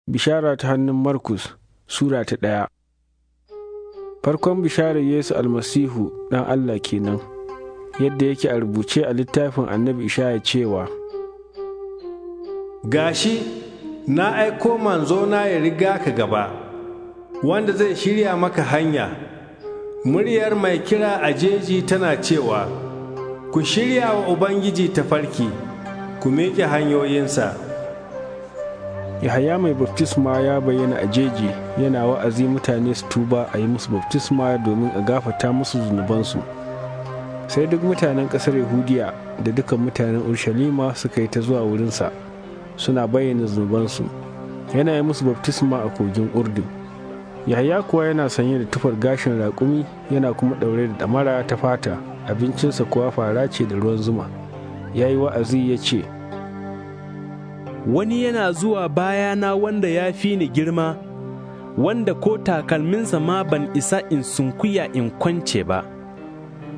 Bishara ta hannun Markus, Sura ta 1. Farkon bisharar Yesu Almasihu ɗan Allah kenan, yadda yake a rubuce a littafin annabi Ishaya cewa, Gashi, na aiko manzona ya riga ka gaba, wanda zai shirya maka hanya. Muryar mai kira a jeji tana cewa, Ku shirya wa Ubangiji tafarki, ku miƙe hanyoyinsa. Yahaya mai baftisma ya bayyana a jeji, yana wa'azi mutane su tuba a yi musu baftisma domin a gafata musu zunubansu. Sai duk mutanen ƙasar Yahudiya da dukan mutanen Urshalima suka yi ta zuwa wurinsa, suna bayyana zunubansu. Yana yi musu baftisma a kogin Urdun. Yahaya kuwa yana sanye da tufar gashin raƙumi, yana kuma ɗaure da ɗamara ta fata, abincinsa kuwa fara ce da ruwan zuma. Ya yi wa'azi ya ce, Wani yana zuwa bayana wanda ya fi ni girma, wanda ko takalminsa ma ban isa in sunkuya in kwance ba.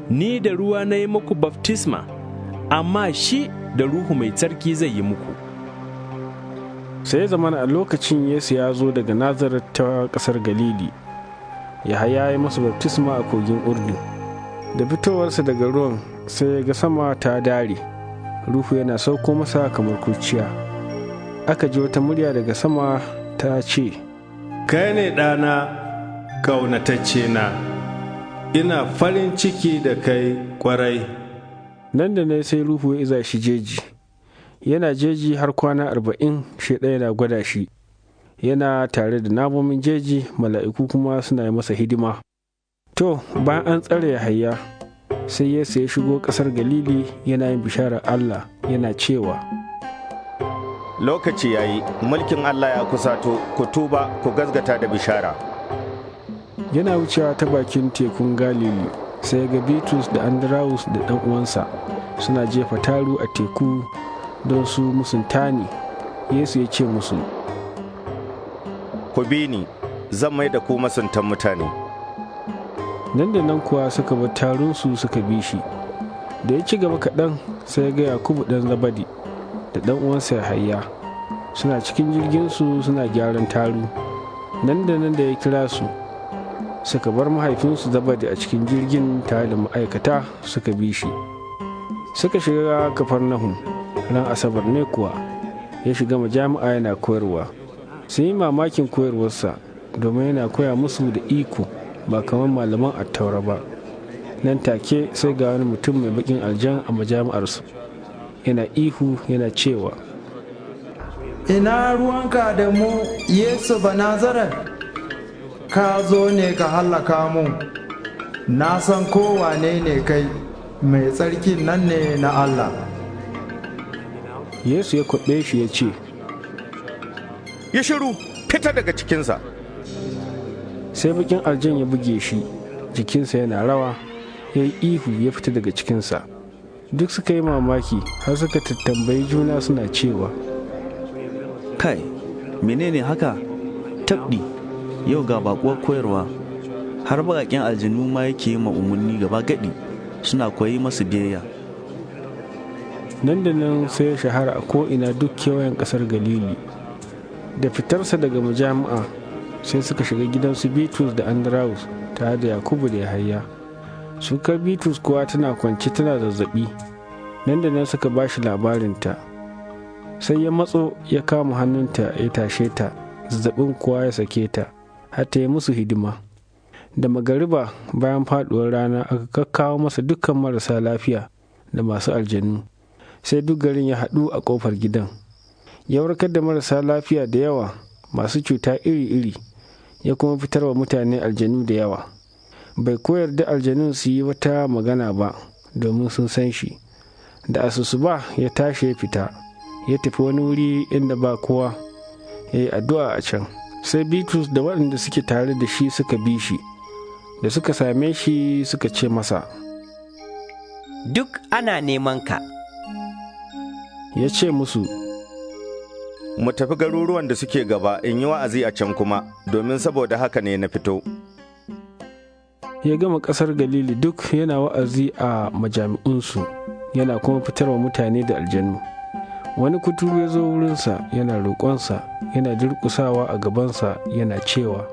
Ni da ruwa na yi muku baftisma, amma shi da Ruhu Mai Tsarki zai yi muku. Sai zamana a lokacin Yesu ya zo daga Nazaret ta ƙasar Galili. Yahaya ya yi masa baftisma a kogin Urdun. Da fitowarsa daga ruwan sai ya ga sama ta dare, Ruhu yana sauko masa kamar kurciya. Aka ji wata murya daga sama ta ce, Kai ne ɗana ƙaunatacce na, ina farin ciki da kai ƙwarai. Nan da nan sai Ruhu ya iza shi jeji. Yana jeji har kwana 40, Shaiɗan yana gwada shi. Yana tare da namomin jeji, mala'iku kuma suna yi masa hidima. To, bayan an tsare Yahaya, sai Yesu ya shigo ƙasar Galili yana yin bisharar Allah, yana cewa, Lokaci ya yi, mulkin Allah ya kusato, ku tuba, ku gazgata da bishara. Yana wucewa ta bakin tekun Galili, sai ga Bitrus da Andarawus da ɗan uwansa suna jefa taru a teku don su musunta ne. Yesu ya ce musu, Ku bi ni, zan mai da ku masuntan mutane. Nan da nan kuwa suka bar tarunsu suka bi shi. Da ya ci gaba kaɗan, sai ga Yakubu ɗan Zabadi da ɗan uwansa Yahaya suna cikin jirginsu suna gyaran taru. Nan da nan da ya kira su, suka bar mahaifinsu Zabadi a cikin jirgin tare da ma'aikata suka bi shi. Suka shiga Kafarnahum. Ran Asabar ne kuwa ya shiga majami'a yana koyarwa. Sun yi mamakin koyarwarsa, domin yana koya musu da iko, ba kamar malaman attaura ba. Nan take sai ga wani mutum mai bakin aljan a majami'arsu, yana ihu yana cewa, Ina ruwanka da mu, Yesu Banazaret? Ka zo ne ka hallaka mu. Na san kowane ne kai, mai tsarkin nan ne na Allah. Yesu ya kwaɓe shi ya ce, Yi shiru, fita daga cikinsa. Sai bakin aljan ya buge shi, jikinsa yana rawa, ya yi ihu ya fita daga cikinsa. Duk suka yi mamaki har suka tattambayi juna suna cewa, Kai, menene haka? Tabɗi, yau ga baƙuwar koyarwa, har baƙaƙen aljanu ma yake yi ma umarni gaba gaɗi, suna koyi masu biyayya. Nan da nan sai ya shahara a ko'ina duk kewayen ƙasar Galili. Da fitarsa daga majami'a, sai suka shiga gidansu Bitrus da Andarawus tare da Yakubu da Yahaya. Sukar Bitrus kuwa tana kwance tana zazzaɓi. Nan da nan suka ba shi labarinta. Sai ya matso ya kama hannunta ya tashe ta, zazzaɓin kuwa ya sake ta, har ta yi musu hidima. Da magariba bayan faɗuwar rana aka kakkawo masa dukkan marasa lafiya da masu aljanu. Sai duk garin ya haɗu a ƙofar gidan. Ya warkar da marasa lafiya da yawa, masu cuta iri-iri, ya kuma fitar wa mutane aljanu da yawa. Bai koyar da aljanun su yi wata magana ba, domin sun san shi. Da asusuba ya tashi ya fita, ya tafi wani wuri inda ba kowa, ya yi addu'a a can. Sai Bitrus da waɗanda suke tare da shi suka bi shi. Da suka same shi suka ce masa, Duk ana neman ka. Ya ce musu, Mu tafi garuruwan da suke gaba in yi wa'azi a can kuma, domin saboda haka ne na fito. Ya gama ƙasar Galili duk yana wa'azi a majami'unsu, yana kuma fitarwa mutane da aljanu. Wani kuturu ya zo wurinsa yana roƙonsa yana durƙusawa a gabansa yana cewa,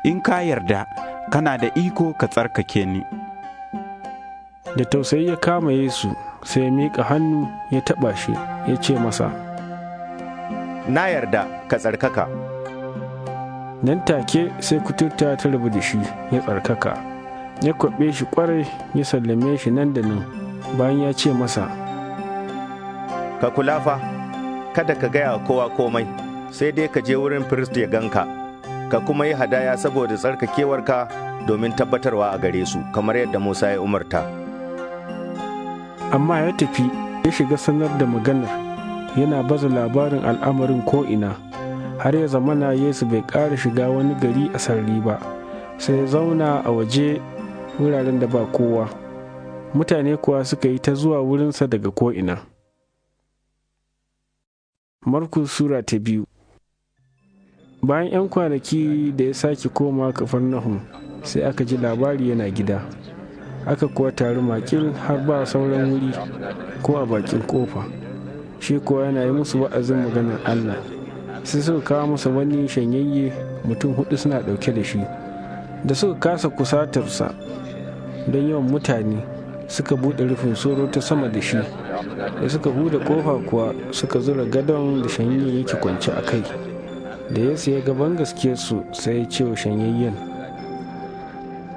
In ka yarda, kana da iko ka tsarkake ni. Da tausayi ya kama Yesu, sai ya miƙa hannu ya taɓa shi, ya ce masa, Na yarda, ka tsarkaka. Nan take sai kuturta ta rabu da shi, ya tsarkaka. Ya kwaɓe shi ƙwarai, ya sallame shi nan da nan, bayan ya ce masa, Ka kula fa, kada ka gaya kowa komai, sai dai ka je wurin firist ya ganka, ka kuma yi hadaya saboda tsarkakewarka domin tabbatarwa a gare su, kamar yadda Musa ya umarta. Amma ya tafi, ya shiga sanar da maganar, yana baza labarin al'amarin ko'ina, har ya zamana Yesu bai ƙara shiga wani gari a sarari ba, sai ya zauna a waje wuraren da ba kowa. Mutane kuwa suka yi ta zuwa wurinsa daga ko'ina. Markus Sura ta 2. Bayan 'yan kwanaki da ya sake koma Kafarnahum, sai aka ji labari yana gida. Aka kuwa taru makil har ba sauran wuri ko a bakin kofa. Shi kuwa yana yi musu wa'azin maganar Allah. Sai suka kawo masa wani shanyayye, mutum 4 suna ɗauke da shi. Da suka kasa kusatarsa don yawan mutane, suka buɗe rufin soro ta sama da shi. Da suka buɗe ƙofa kuwa suka zura gadon da shanyayyen yake kwance a kai. Da Yesu ya gaban gaskiyarsu, sai ya ce wa shanyayyen,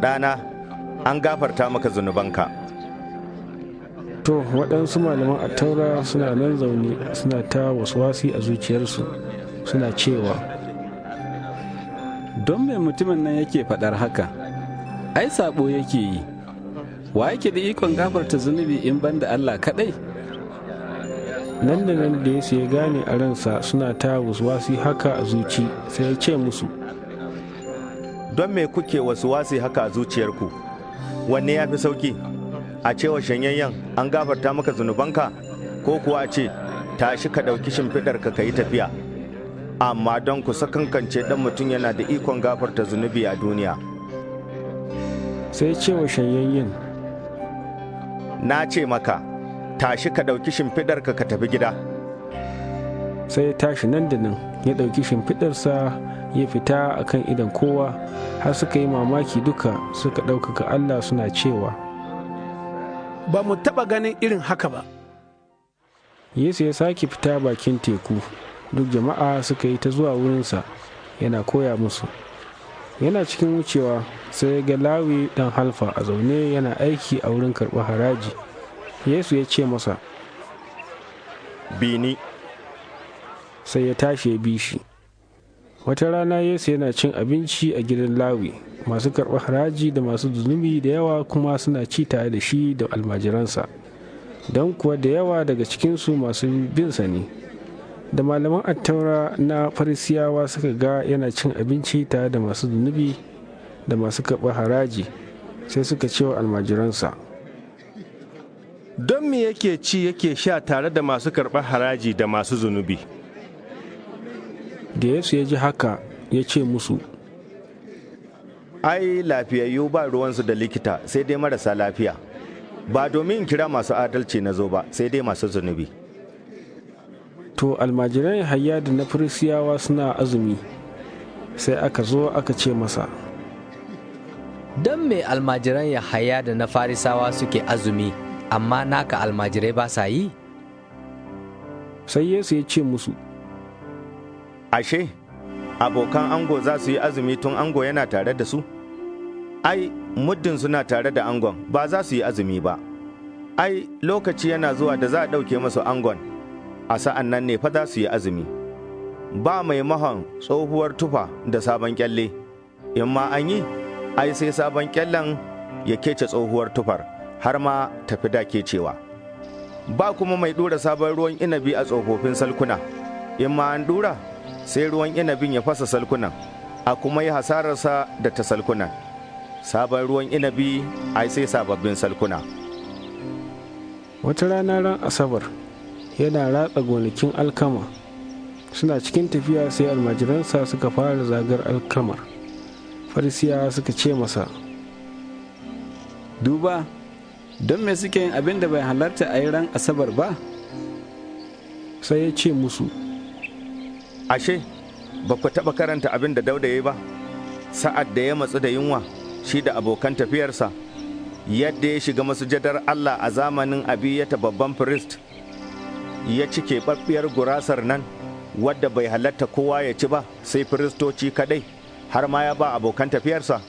Ɗana, an gafarta maka zunubanka. To, waɗansu malaman attaura suna nan zaune, suna ta waswasi a zuciyarsu, suna cewa, Don me mutumin nan yake faɗar haka? Ai, saɓo yake yi. Wa yake da ikon gafarta zunubi in ban da Allah kaɗai? Nan da nan da Yesu ya gane a ransa suna ta waswasi haka a zuci, sai ya ce musu, Don me kuke waswasi haka a zuciyarku? Wanne ya fi sauki? A cewa shanyayyen, an gafarta maka zunubanka? Ko kuwa a ce, tashi ka ɗauki shimfiɗarka ka yi tafiya? Amma don ku sakankance ɗan mutum yana da ikon gafarta zunubi a duniya. Sai ce wa shanyayyen, Na ce maka, tashi ka ɗauki shimfiɗarka ka tafi gida. Sai ya tashi nan da nan, ya ɗauki shimfiɗarsa ya fita a kan idon kowa, har suka yi mamaki duka, suka ɗaukaka Allah suna cewa, Ba mu taɓa ganin irin haka ba. Yesu ya sake fita bakin teku, duk jama'a suka yi ta zuwa wurinsa, yana koya musu. Yana cikin wucewa, sai ya ga Lawi ɗan Halfa a zaune yana aiki a wurin karɓar haraji. Yesu ya ce masa, Bi ni. Sai ya tashi ya bi shi. Wata rana Yesu yana cin abinci a gidan Lawi, masu karɓar haraji da masu zunubi da yawa kuma suna ci tare da shi da almajiransa, don kuwa da yawa daga cikinsu masu binsa ne. Da malaman attaura na Farisiyawa suka ga yana cin abinci tare da masu zunubi da masu karɓar haraji, sai suka ce wa almajiransa, Don me yake ci yake sha tare da masu karɓar haraji da masu zunubi? Da Yesu ya ji haka, ya ce musu, Ai, lafiyayyu ba ruwansu da likita, sai dai marasa lafiya. Ba domin in kira masu adalci na zo ba, sai dai masu zunubi. To, almajiran Yahaya da na Farisiyawa suna azumi, sai aka zo aka ce masa, Don me almajiran Yahaya da na Farisawa suke azumi, amma naka almajirai ba sa yi? Sai Yesu ya ce musu, Ashe, abokan ango za su yi azumi tun ango yana tare da su? Ai, muddin suna tare da angon ba za su yi azumi ba. Ai, lokaci yana zuwa da za a ɗauke masu angon, a sa'an nan ne fa za su yi azumi. Ba mai mahon tsohuwar tufa da sabon kyalle, in ma an yi, ai sai sabon kyallen ya kece tsohuwar tufar, har ma tafi da kecewa. Ba kuma mai ɗura sabon ruwan inabi a tsofaffin salkuna, in ma an ɗura, sai ruwan inabin ya fasa salkunan, a kuma yi hasararsa da ta salkunan. Sabon ruwan inabi ai sai sababbin salkuna. Wata rana ran Asabar, yana ratsa gonakin alkama, suna cikin tafiya sai almajiransa suka fara zagar alkamar. Farisiyawa suka ce masa, Duba, don me suke yin abin da bai halarta a yi ran Asabar ba? Sai ya ce musu, Ashe, ba ku taɓa karanta abin da Dauda ya yi ba, sa'ad da ya matsu da yunwa shi da abokan tafiyarsa, yadda ya shiga masujadar Allah a zamanin Abiyata babban firist, ya ci keɓaɓɓiyar gurasar nan, wadda bai halatta kowa ya ci ba sai firistoci kaɗai, har ma ya ba abokan tafiyarsa.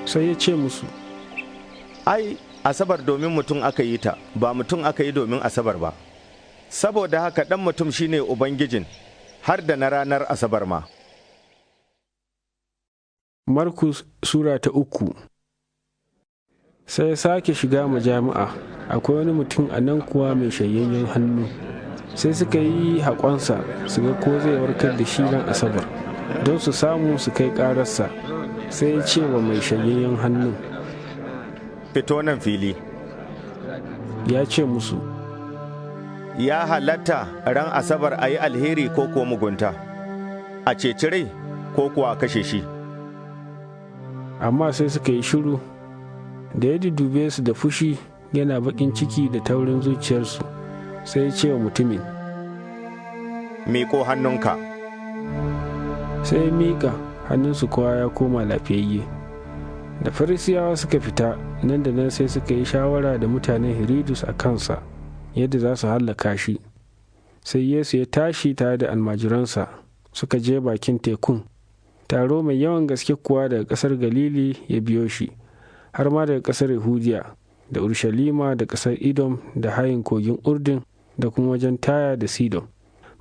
Sai ya ce musu, ai, Asabar domin mutum aka yi ta, ba mutum aka yi domin Asabar ba. Saboda haka ɗan mutum shine Ubangijin, har da na ranar Asabar ma. Markus Sura ta 3. Sai ya sake shiga majami'a, akwai wani mutum a nan kuwa mai shanyayyen hannu. Sai suka yi haƙonsa su ga ko zai warkar da shi ran Asabar, don su samu su kai ƙararsa. Sai ya ce wa mai shanyayyen hannun, fito nan fili. Ya ce musu, ya halatta ran Asabar a yi alheri ko kuwa mugunta, a ceci rai ko kuwa a kashe shi. Amma sai suka yi shiru. Da ya dudube su da fushi, yana baƙin ciki da taurin zuciyarsu, sai ya ce wa mutumin, miƙo hannunka. Sai ya miƙa, hannunsu kowa ya koma lafiyayye. Da Farisiyawa suka fita, nan da nan sai suka yi shawara da mutanen Hiridus a kansa, yadda za su hallaka shi. Sai Yesu ya tashi tare da almajiransa suka je bakin tekun. Taro mai yawan gaske kuwa daga ƙasar Galili ya biyo shi, har ma daga ƙasar Yahudiya da Urshalima da ƙasar Idom da hayin kogin Urdun da kuma wajen Taya da Sidon.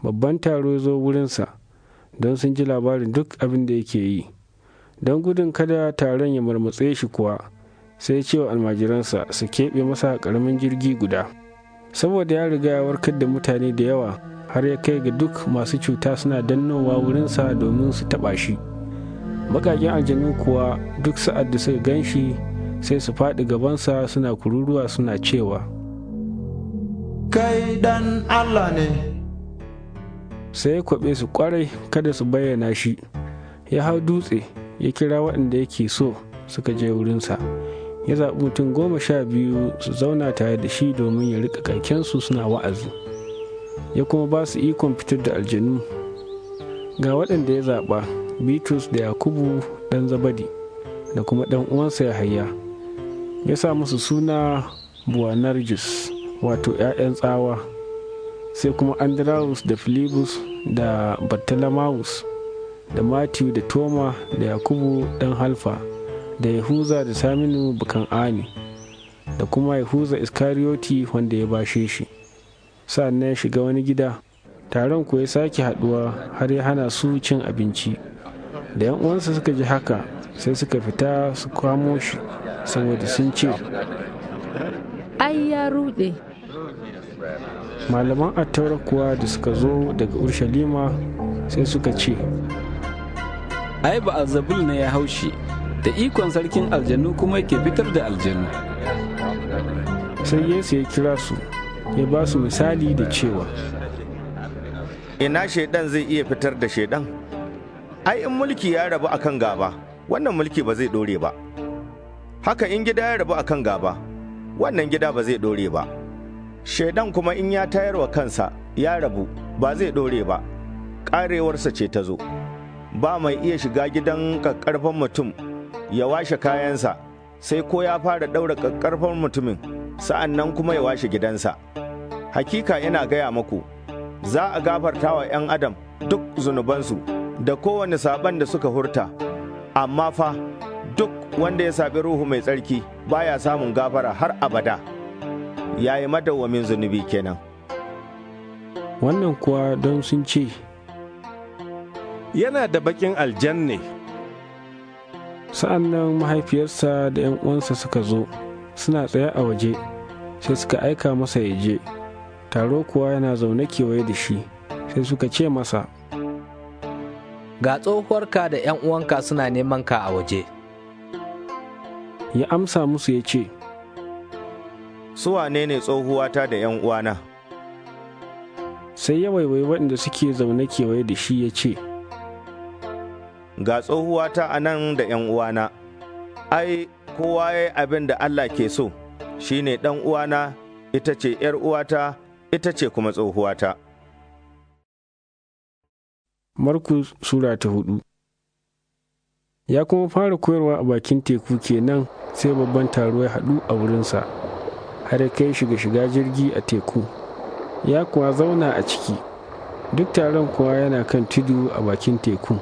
Babban taro ya zo wurinsa don sun ji labarin duk abin da yake yi. Don gudun kada taron ya marmatse shi kuwa, sai ce wa almajiransa su keɓe masa ƙaramin jirgi guda. Saboda ya riga ya warkar da mutane da yawa, har ya kai ga duk masu cuta suna dannowa wurinsa domin su taɓa shi. Baƙaƙen aljanu kuwa duk sa'ad da suka gan shi sai su faɗi gabansa suna kururuwa suna cewa, kai ɗan Allah ne. Sai ya kwaɓe su ƙwarai kada su bayyana shi. Ya hau dutse, ya kira waɗanda yake so suka je wurinsa. Ya zaɓi mutum 12 su zauna tare da shi domin ya riƙa ƙaƙensu suna wa'azi. Ya kuma ba su ikon fitar da aljanu. Ga waɗanda ya zaɓa, Bitrus da Yakubu ɗan Zabadi da kuma ɗan uwansa Yahaya. Ya sa musu suna Buwanerjus, wato ‘ya'yan tsawa. Sai kuma Andrawus da Filibus da Bartolomawus da Matiyu da Toma da Yakubu ɗan Halfa da Yahuza da Saminu Bakan'ani da kuma Yahuza Iskariyoti wanda ya bashe shi. Sa'an nan ya shiga wani gida, taron kuwa ya sake haɗuwa har ya hana su cin abinci. Da ‘yan uwansa suka ji haka, sai suka fita su kamo shi, saboda sun ce, ai ya ruɗe. Malaman attaura kuwa da suka zo daga Urshalima sai suka ce, ai Ba'alzabul ne ya haushi, da ikon sarkin aljanu kuma yake fitar da aljanu. Sai Yesu ya kira su, ya ba su misali da cewa, ina shaidan zai iya fitar da shaidan? Ai in mulki ya rabu akan gaba, wannan mulki ba zai dore ba. Haka in gida ya rabu akan gaba, wannan gida ba zai dore ba. Shaidan kuma in ya tayar wa kansa ya rabu, ba zai dore ba, ƙarewarsa ce ta zo. Ba mai iya shiga gidan ƙaƙƙarfan mutum ya washe kayansa, sai ko ya fara ɗaura ƙaƙƙarfan mutumin, sa'an nan kuma ya washe gidansa. Hakika ina gaya maku, za a gafarta wa ‘yan adam duk zunubansu da kowane saban da suka hurta, amma fa duk wanda ya saɓi Ruhu Mai Tsarki baya samun gafara har abada. Ya yi madawwamin zunubi kenan. Wannan kuwa don sun ce, yana da baƙin aljanne. Sa'an nan mahaifiyarsa da ‘yan uwansa suka zo, suna tsaye a waje, sai suka aika masa ya je. Taro kuwa yana zaune kewaye da shi, sai suka ce masa, ga tsohuwarka da ‘yan uwanka suna neman ka a waje. Ya amsa musu ya ce, su wane ne tsohuwata da ‘yan uwana? Sai ya waiwai waɗanda suke zaune kewaye da shi ya ce, ga tsohuwata a nan da ‘yan uwana. Ai, kowa ya yi abin da Allah ke so, shi ne ɗan uwana, ita ce ‘yar uwata, ita ce kuma tsohuwata. Marku Sura ta 4. Ya kuma fara koyarwa a bakin teku kenan sai babban taro ya haɗu a wurinsa, har ya kai shiga jirgi a teku, ya kuwa zauna a ciki. Duk taron kuwa yana kan tudu a bakin tekun,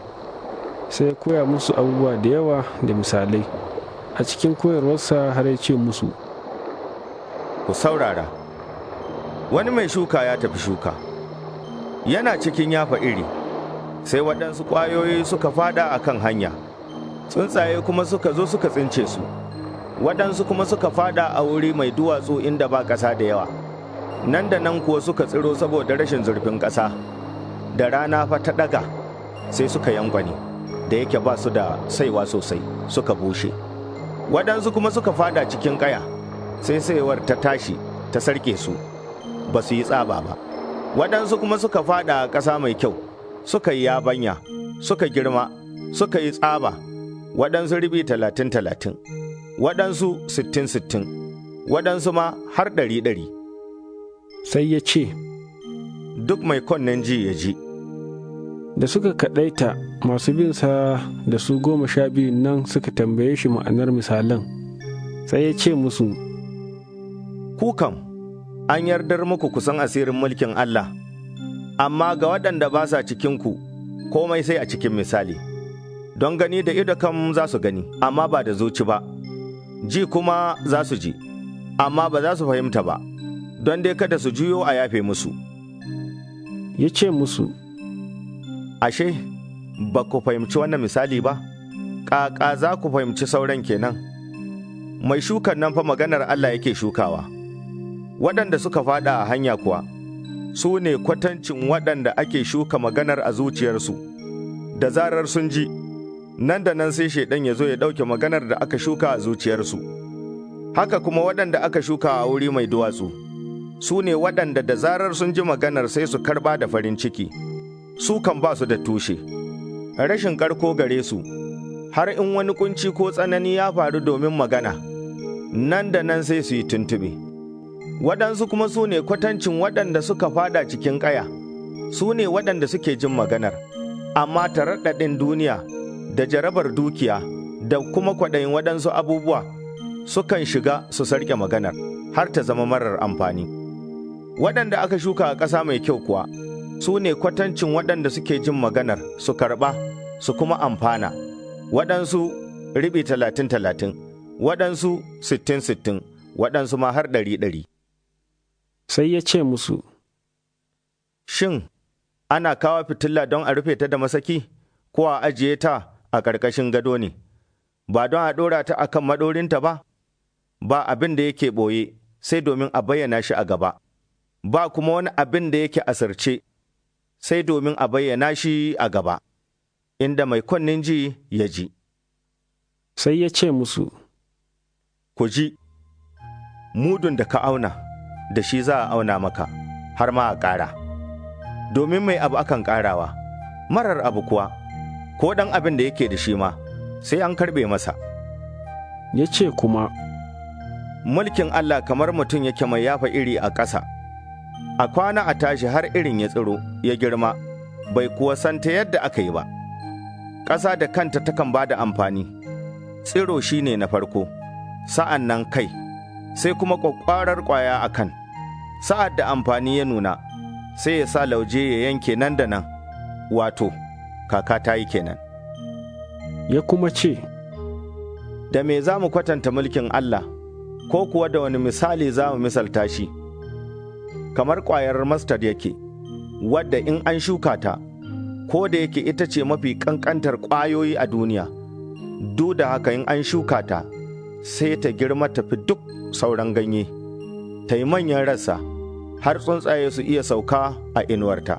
sai ya koya musu abubuwa da yawa da misalai. A cikin koyarwarsa har ya ce musu, ku saurara, wani mai shuka ya tafi shuka, yana cikin yafa iri, sai waɗansu ƙwayoyi suka fada a kan hanya, tsuntsaye kuma suka zo suka tsince su, waɗansu kuma suka fada a wuri mai duwatsu inda ba ƙasa da yawa, nan da nan kuwa suka tsiro saboda rashin zurfin ƙasa, da rana fa ta ɗaga sai suka yankwane, da yake ba su da saiwa sosai suka bushe. Waɗansu kuma suka fada cikin ƙaya, sai saiwar ta tashi ta sarƙe su, ba su yi tsaba ba. Waɗansu kuma suka fada a ƙasa mai kyau, suka yi yabanya, suka girma, suka yi tsaba, waɗansu ribi 30-30, waɗansu 60-60, waɗansu ma har 100. Sai ya ce, duk mai kunnen ji ya ji. Da suka kaɗaita, masu binsa da su 12 nan suka tambaye shi ma'anar misalan. Sai ya ce musu, ku kam, an yardar muku kusan asirin mulkin Allah, amma ga waɗanda ba sa cikinku, komai sai a cikin misali. Don gani da ido kam za su gani, amma ba da zuci ba, ji kuma za su ji, amma ba za su fahimta ba, don dai kada su juyo a yafe musu. Ya ce musu, ashe, ba ku fahimci wannan misali ba? Ƙaƙa za ku fahimci sauran kenan? Mai shukan nan fa maganar Allah yake shukawa. Waɗanda suka faɗa a hanya kuwa, su ne kwatancin waɗanda ake shuka maganar a zuciyarsu, da zarar sun ji, nan da nan sai Shaiɗan ya zo ya ɗauke maganar da aka shuka a zuciyarsu. Haka kuma waɗanda aka shuka a wuri mai duwatsu, su ne waɗanda da zarar sun ji maganar sai su karɓa da farin ciki, su kan ba su da tushe, rashin ƙarko gare su, har in wani kunci ko tsanani ya faru domin magana, nan da nan sai su yi tuntuɓe. Waɗansu kuma su ne kwatancin waɗanda suka fada cikin ƙaya, su ne waɗanda suke jin maganar, amma taraɗaɗin duniya da jarabar dukiya da kuma kwaɗayin waɗansu abubuwa sukan shiga su sarƙe maganar, har ta zama marar amfani. Waɗanda aka shuka a ƙasa mai kyau kuwa, su ne kwatancin waɗanda suke jin maganar su karɓa su kuma amfana, waɗansu riɓi 30-30, waɗansu 60-60, waɗansu ma har 100. Sai ya ce musu, shin, ana kawo fitila don a rufe ta da masaki, ko a ajiye ta a ƙarƙashin gado ne, ba don a ɗora ta a kan maɗorinta ba? Ba abin da yake ɓoye sai domin a bayyana shi a gaba, ba kuma wani abin da yake asirce sai domin a bayyana shi a gaba, inda mai kunnen ji ya ji. Sai ya ce musu, ku ji, mudun da ka auna, da shi za a auna maka, har ma a ƙara. Domin mai abu akan ƙarawa, marar abu kuwa, ko ɗan abin da yake da shi ma, sai an karɓe masa. Ya ce kuma, mulkin Allah kamar mutum yake mai yafa iri a ƙasa, a kwana a tashi har irin ya tsiro, ya girma, bai kuwa san ta yadda aka yi ba. Ƙasa da kanta takan ba da amfani, tsiro shi ne na farko, sa'an nan kai, sai kuma ƙwaƙwarar ƙwaya a kan. Sa'ad da amfani ya nuna, sai ya sa lauje ya yanke nan da nan, wato, kaka ta yi kenan. Ya kuma ce, da me za mu kwatanta mulkin Allah, ko kuwa da wani misali za mu misalta shi? Kamar ƙwayar mustard yake, wadda in an shuka ta, ko da yake ita ce mafi ƙanƙantar ƙwayoyi a duniya, duk da haka in an shuka ta, sai ta girma tafi duk sauran ganye, ta yi manyan rassa, har tsuntsaye su iya sauka a inuwarta.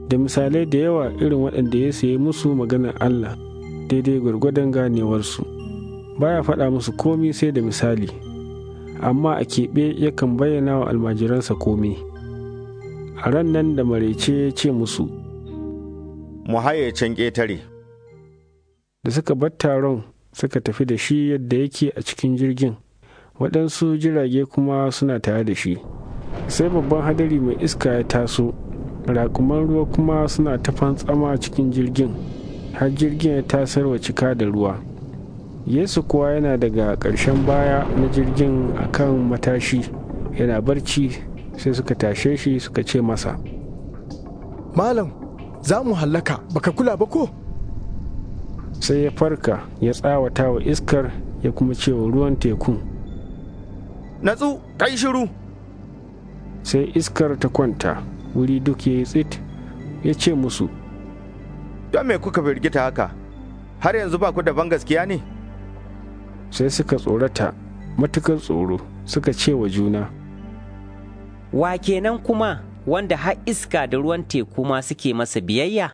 Da misalai da yawa irin waɗanda ya sayi musu maganar Allah, daidai gwargwadon ganewarsu, baya faɗa musu komi sai da misali, amma a keɓe yakan bayyana wa almajiransa komi. A ran nan da maraice ya ce musu, mu haye can ƙetare. Da suka bar taron suka tafi da shi yadda yake a cikin jirgin, waɗansu jirage kuma suna tare da shi. Sai babban hadari mai iska ya taso, raƙuman ruwa kuma suna ta fantsama cikin jirgin har jirgin ya tasarwa cika da ruwa. Yesu kuwa yana daga ƙarshen baya na jirgin akan matashi yana barci, sai suka tashe shi suka ce masa, Malam, za mu hallaka, baka kula ba ko? Sai ya farka ya tsawata wa iskar ya kuma ce wa ruwan tekun, Natsu, kai shiru! Sai iskar ta kwanta, wuri duk ya yi tsit, ya ce musu, Don me kuka firgita haka, har yanzu ba ku da bangaskiya ne? Sai suka tsorata, matukar tsoro, suka ce wa juna, Wa kenan kuma wanda har iska da ruwan teku ma suke masa biyayya?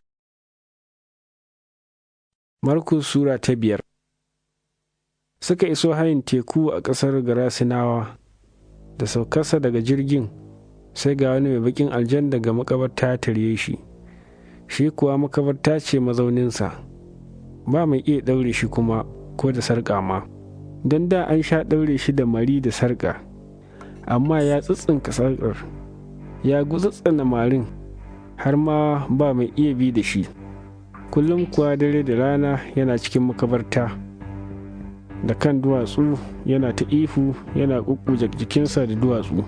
Markus Sura ta 5. Suka iso hayin teku a ƙasar Garasinawa, da saukarsa daga jirgin, sai ga wani mai baƙin aljan daga makabarta ya tarye shi, shi kuwa makabarta ce mazauninsa, ba mai iya ɗaure shi kuma ko da sarƙa ma, don da an sha ɗaure shi da mari da sarƙa, amma ya tsitsinka sarƙar, ya gutsutsuna marin, har ma ba mai iya bi da shi. Kullum kuwa dare da rana yana cikin makabarta, da kan duwatsu yana ta ihu yana ƙuƙƙuje jikinsa da duwatsu.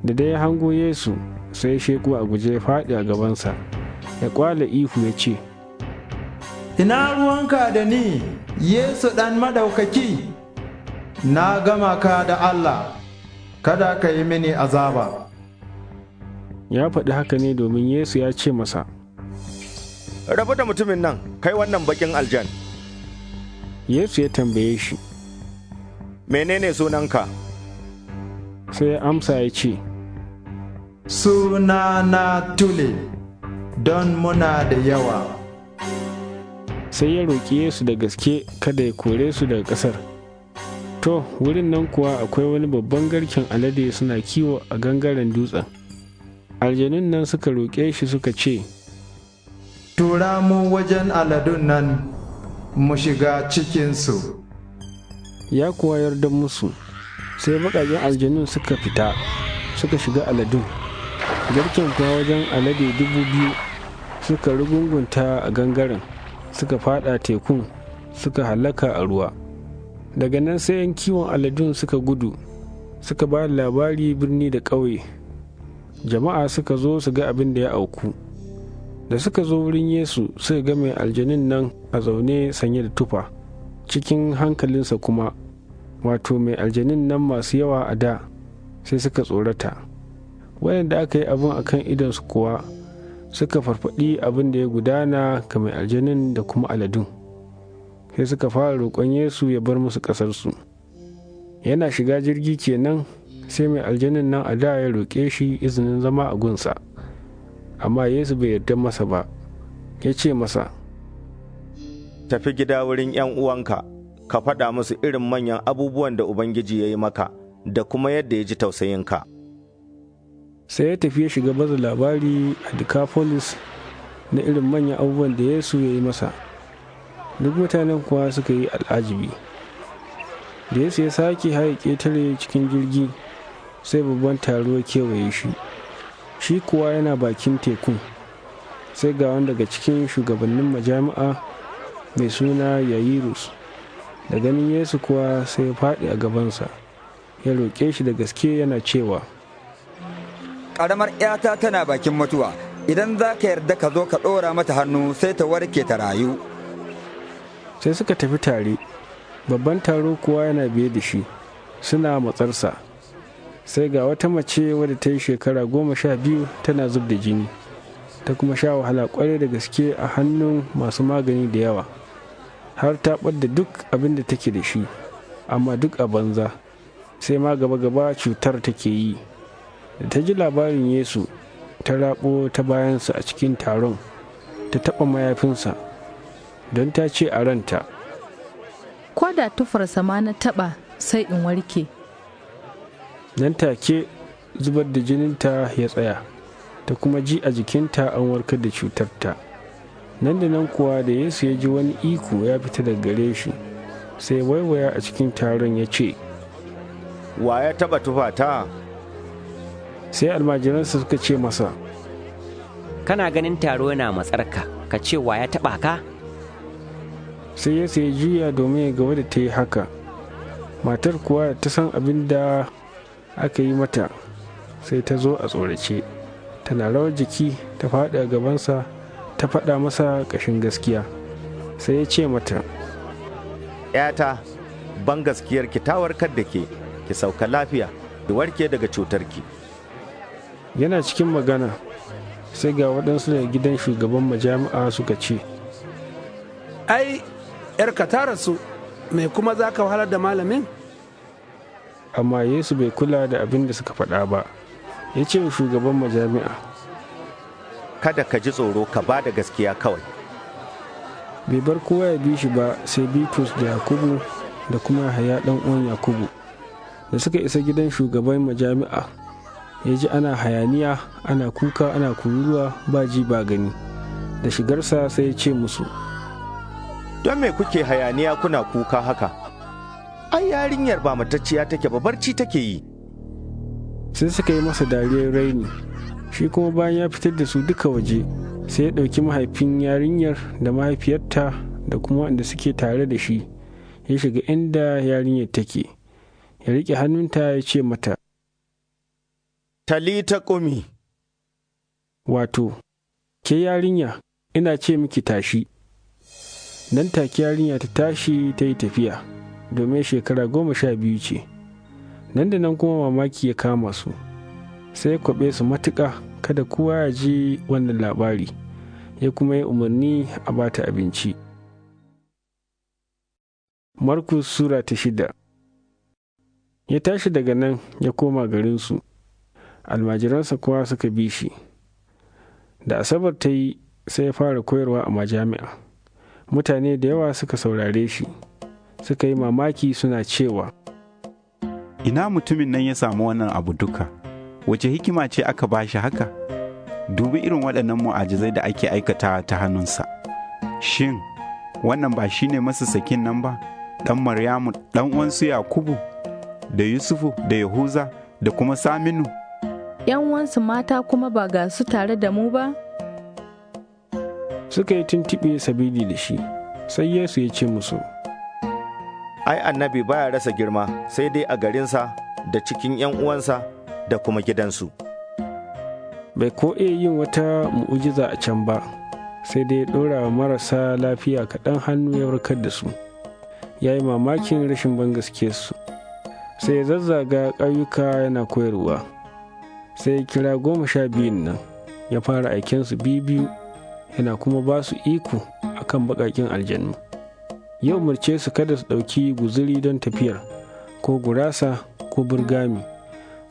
Da dai ya hango Yesu, sai ya sheku a guje ya faɗi a gabansa, ya ƙwala ihu ya ce, Ina ruwanka da ni, Yesu ɗan maɗaukaki? Na gama ka da Allah, kada ka yi mini azaba. Ya faɗi haka ne domin Yesu ya ce masa, Rabu da mutumin nan, kai wannan bakin aljan. Yesu ya tambaye shi, Menene sunanka? Sai ya amsa ya ce, Sunana Tule, don muna da yawa. Sai ya roƙi Yesu da gaske kada ya kore su daga ƙasar. To, wurin nan kuwa akwai wani babban garken alade suna kiwo a gangaren dutsen. Aljanun nan suka roƙe shi suka ce, Tura mu wajen aladun nan, mu shiga cikinsu. Ya kuwa yarda musu, sai baƙaƙen aljanun suka fita, suka shiga aladun. Garken kuwa wajen alade 2000 suka rugungunta a gangaren, suka fada tekun, suka halaka a ruwa. Daga nan sai 'yan kiwon aladun suka gudu, suka ba labari birni da ƙauye. Jama'a suka zo su ga abin da ya auku. Da suka zo wurin Yesu suka ga mai aljanin nan a zaune sanye da tufa, cikin hankalinsa kuma, wato mai aljanin nan masu yawa a da, sai suka tsorata. Waɗanda aka yi abin a kan idonsu kuwa suka farfaɗi abin da ya gudana ga mai aljanin da kuma aladun. Sai suka fara roƙon Yesu ya bar musu ƙasarsu. Yana shiga jirgi kenan, sai mai aljanin nan a da ya roƙe shi izinin zama a gunsa. Amma Yesu bai yarda masa ba, ya ce masa, Tafi gida wurin 'yan uwanka, ka faɗa musu irin manyan abubuwan da Ubangiji ya yi maka, da kuma yadda ya ji tausayinka. Sai ya tafi ya shiga baza labari a Decapolis na irin manyan abubuwan da Yesu ya yi masa. Duk mutanen kuwa suka yi al'ajibi. Da Yesu ya sake haye ƙetare cikin jirgi, sai babban taro ya kewaye shi. Shi kuwa yana bakin tekun, sai ga wani daga cikin shugabannin majami'a mai suna Yayirus. Da ganin Yesu kuwa sai ya faɗi a gabansa, ya roƙe shi da gaske yana cewa, Ƙaramar ‘yata tana bakin mutuwa, idan za ka yarda ka zo ka ɗora mata hannu sai ta warke ta rayu. Sai suka tafi tare, babban taro kuwa yana biye da shi, suna matsarsa. Sai ga wata mace wadda ta yi shekara 12 tana zub da jini, ta kuma sha wahala kwarai da gaske a hannun masu magani da yawa, har ta ɓadda duk abin da take da shi, amma duk a banza, sai ma gaba-gaba cutar take yi. Da ta ji labarin Yesu, ta raɓo ta bayansa a cikin taron, ta taɓa mayafinsa, don ta ce a ranta, Ko da tufarsa ma na taɓa sai in warke. Nan take zubar da jininta ya tsaya, ta kuma ji a jikinta an warkar da cutarta. Nan da nan kuwa da Yesu ya ji wani iko ya fita daga gare shi, sai waiwaya a cikin taron ya ce, Wa ya taɓa tufata? Sai almajiransa suka ce masa, kana ganin taro yana matsarka, ka ce wa ya taɓa ka? Sai Yesu ya juya domin ya ga wadda ta yi haka. Matar kuwa ta san abin da aka yi mata, sai ta zo a tsorace, tana rawar jiki ta faɗi a gabansa, ta faɗa masa ƙashin gaskiya. Sai ya ce mata, ‘yata, ban gaskiyarki ta warkar da ke, ki sauka lafiya, ki warke daga cutarki. Yana cikin magana, sai ga waɗansu daga gidan shugaban majami'a suka ce, ai, ‘yarka ta rasu, me kuma za ka wahalar da malamin? Amma Yesu bai kula da abin da suka faɗa ba, ya ce wa shugaban majami'a, kada ka ji tsoro, ka ba da gaskiya kawai. Bai bar kowa ya bi shi ba, sai Bitrus da Yakubu da kuma Yahaya ɗan uwan Yakubu. Da suka isa gidan shugaban majami'a, ya ji ana hayaniya, ana kuka, ana kururuwa, ba ji ba gani. Da shigarsa sai ya ce musu, don me kuke hayaniya kuna kuka haka? Ai, yarinyar ba matacciya take ba, barci take yi. Sai suka yi masa dariyar raini. Shi kuma bayan ya fitar da su duka waje, sai ya ɗauki mahaifin yarinyar da mahaifiyarta da kuma wanda suke tare da shi, ya shiga inda yarinyar take, ya riƙe hannunta ya ce mata, Talita ƙumi. Wato, ke yarinya, ina ce miki tashi. Nan take yarinya ta tashi ta yi tafiya, domin shekara 12 ce. Nan da nan kuma mamaki ya kama su, sai ya kwaɓe su matuƙa, kada kowa ya ji wannan labari, ya kuma yi umarni a bata abinci. Markus Sura ta 6. Ya tashi daga nan ya koma garinsu, almajiransa kuwa suka bi shi. Da Asabar ta yi, sai ya fara koyarwa a majami'a. Mutane da yawa suka saurare shi, suka yi mamaki suna cewa, ina mutumin nan ya samu wannan abu duka, wace hikima ce aka ba shi haka? Dubi irin waɗannan mu'ajizai da ake aikata ta hannunsa. Shin, wannan ba shi ne masassakin nan ba, ɗan Maryamu, ɗan uwansu Yakubu, da Yusufu, da Yahuza, da kuma Saminu? ‘Yan uwansu mata kuma ba ga su tare da mu ba? Suka yi tuntuɓe sabili da shi, sai Yesu ya ce musu, ai, annabi baya rasa girma, sai dai a garinsa da cikin ‘yan uwansa da kuma gidansu. Bai ko iya yin wata mu'ujiza a can ba, sai dai ya ɗora wa marasa lafiya kaɗan hannu ya warkar da su. Ya yi mamakin rashin bangaskiyarsu, sai ya zazzaga ƙauyuka yana koyarwa. Sai ya kira 12 nan, ya fara aikensu biyu, yana kuma ba su iko akan baƙaƙen aljanu. Ya umarce su kada su ɗauki guzuri don tafiyar, ko gurasa, ko burgami,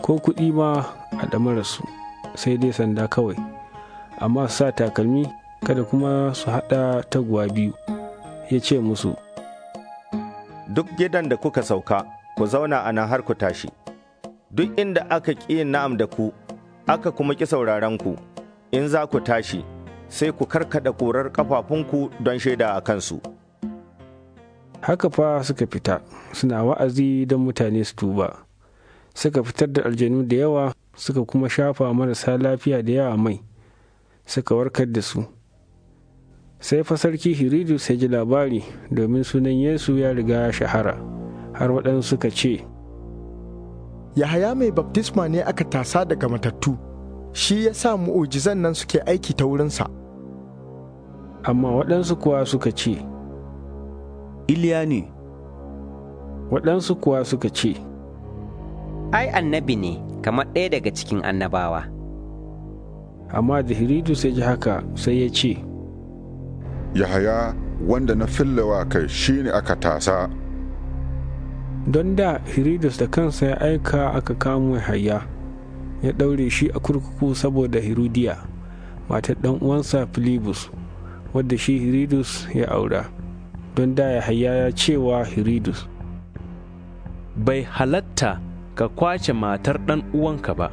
ko kuɗi ma a ɗamararsu, sai dai sanda kawai, amma su sa takalmi, kada kuma su haɗa taguwa 2. Ya ce musu, duk gidan da kuka sauka, ku zauna a nan har ku tashi. Duk inda aka ƙi yin na'am da ku, aka kuma ƙi sauraron ku, in za ku tashi, sai ku karkaɗa ƙurar ƙafafunku don shaida a kansu. Haka fa suka fita, suna wa'azi don mutane su tuba. Suka fitar da aljanu da yawa, suka kuma shafa marasa lafiya da yawa mai, suka warkar da su. Sai fa sarki Hiridus ya ji labari, domin sunan Yesu ya riga shahara, har waɗansu suka ce, Yahaya mai baftisma ne aka tasa daga matattu, shi ya sa mu'ujizan nan suke aiki ta wurinsa. Amma waɗansu kuwa suka ce, Iliya ne. Waɗansu kuwa suka ce, ai, annabi ne, kamar ɗaya daga cikin annabawa. Amma da Hiridus ya ji haka, sai ya ce, Yahaya wanda na fillewa kai shi ne aka tasa. Don da Hiridus da kansa ya aika aka kamo Yahaya, ya ɗaure shi a kurkuku saboda Hirudiya, matar ɗan uwansa Filibus, wadda shi Hiridus ya aura. Don da Yahaya ya cewa Hiridus, bai halatta ka kwace matar ɗan uwanka ba.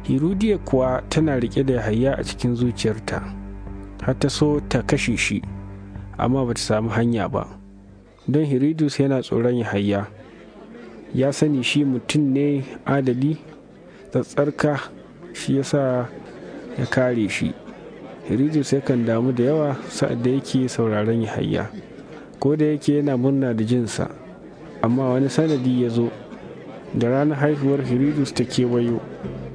Hirudiya kuwa tana riƙe da Yahaya a cikin zuciyarta, har ta so ta kashe shi, amma ba ta samu hanya ba. Don Hiridus yana tsoron Yahaya, ya sani shi mutum ne adali, tsattsarka, shi yasa ya kare shi. Hiridus yakan damu da yawa sa'ad da yake sauraron Yahaya, ko da yake yana murna da jinsa. Amma wani sanadi ya zo, da ranar haihuwar Hiridus ta kewayo,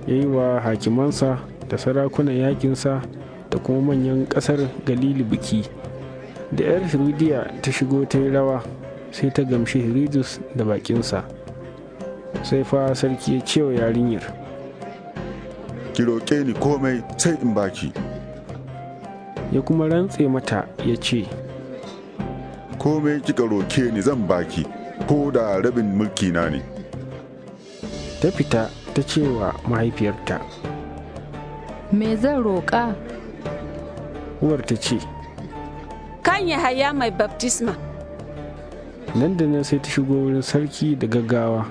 ya yi wa hakimansa da sarakunan yakinsa da kuma manyan ƙasar Galili biki. Da 'yar Hirudiya ta shigo ta yi rawa, sai ta gamshi Hiridus da bakinsa. Sai fa sarki ya ce wa yarinyar, ki roƙe ni komai sai in baki. Ya kuma rantse mata ya ce, komai kika roke ni zan baki, ko da rabin mulki na ne. Ta fita ta ce wa mahaifiyarta, me zan roƙa? Uwar ta ce, kan Yahaya mai baftisma. Nan da nan sai ta shigo wurin sarki da gaggawa,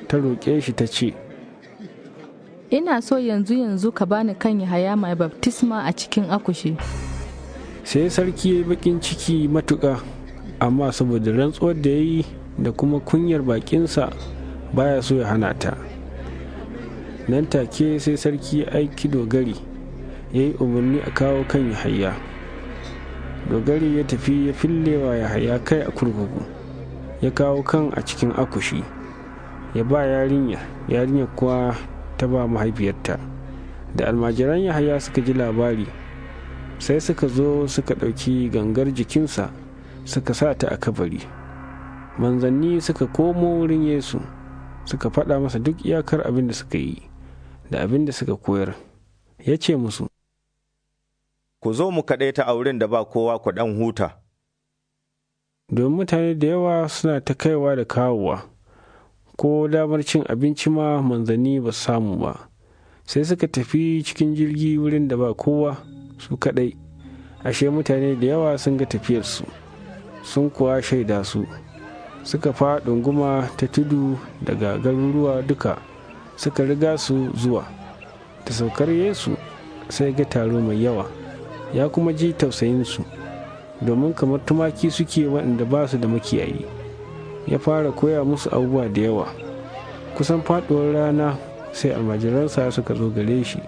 ta roƙe shi ta ce, ina so yanzu ka bani kan Yahaya mai baftisma a cikin akushi. Sai sarki ya yi baƙin ciki matuƙa, amma saboda rantsuwar da ya yi da kuma kunyar baƙinsa baya so ya hana ta. Nan take sai sarki ya aiki dogari, ya yi umarni a kawo kan Yahaya. Dogari ya tafi ya fillewa Yahaya kai a kurkuku, ya kawo kan a cikin akushi, ya ba yarinya kuwa ta ba mahaifiyarta. Da almajiran Yahaya suka ji labari, sai suka zo suka ɗauki gangar jikinsa suka sa ta a kabari. Manzanni suka komo wurin Yesu, suka faɗa masa duk iyakar abin da suka yi da abin da suka koyar. Ya ce musu, ku zo mu kaɗaita a wurin da ba kowa ku ɗan huta. Domin mutane da yawa suna ta kaiwa da kawowa, ko damar cin abinci ma manzanni ba su samu ba. Sai suka tafi cikin jirgi wurin da ba kowa, su kaɗai. Ashe mutane da yawa sun ga tafiyarsu, sun kuwa shaida su. Suka fa ɗunguma ta tudu daga garuruwa duka, suka riga su zuwa. Da saukar Yesu sai ga taro mai yawa, ya kuma ji tausayinsu, domin kamar tumaki suke waɗanda ba su da makiyayi. Ya fara koya musu abubuwa da yawa. Kusan faɗuwar rana sai almajiransa suka zo gare shi,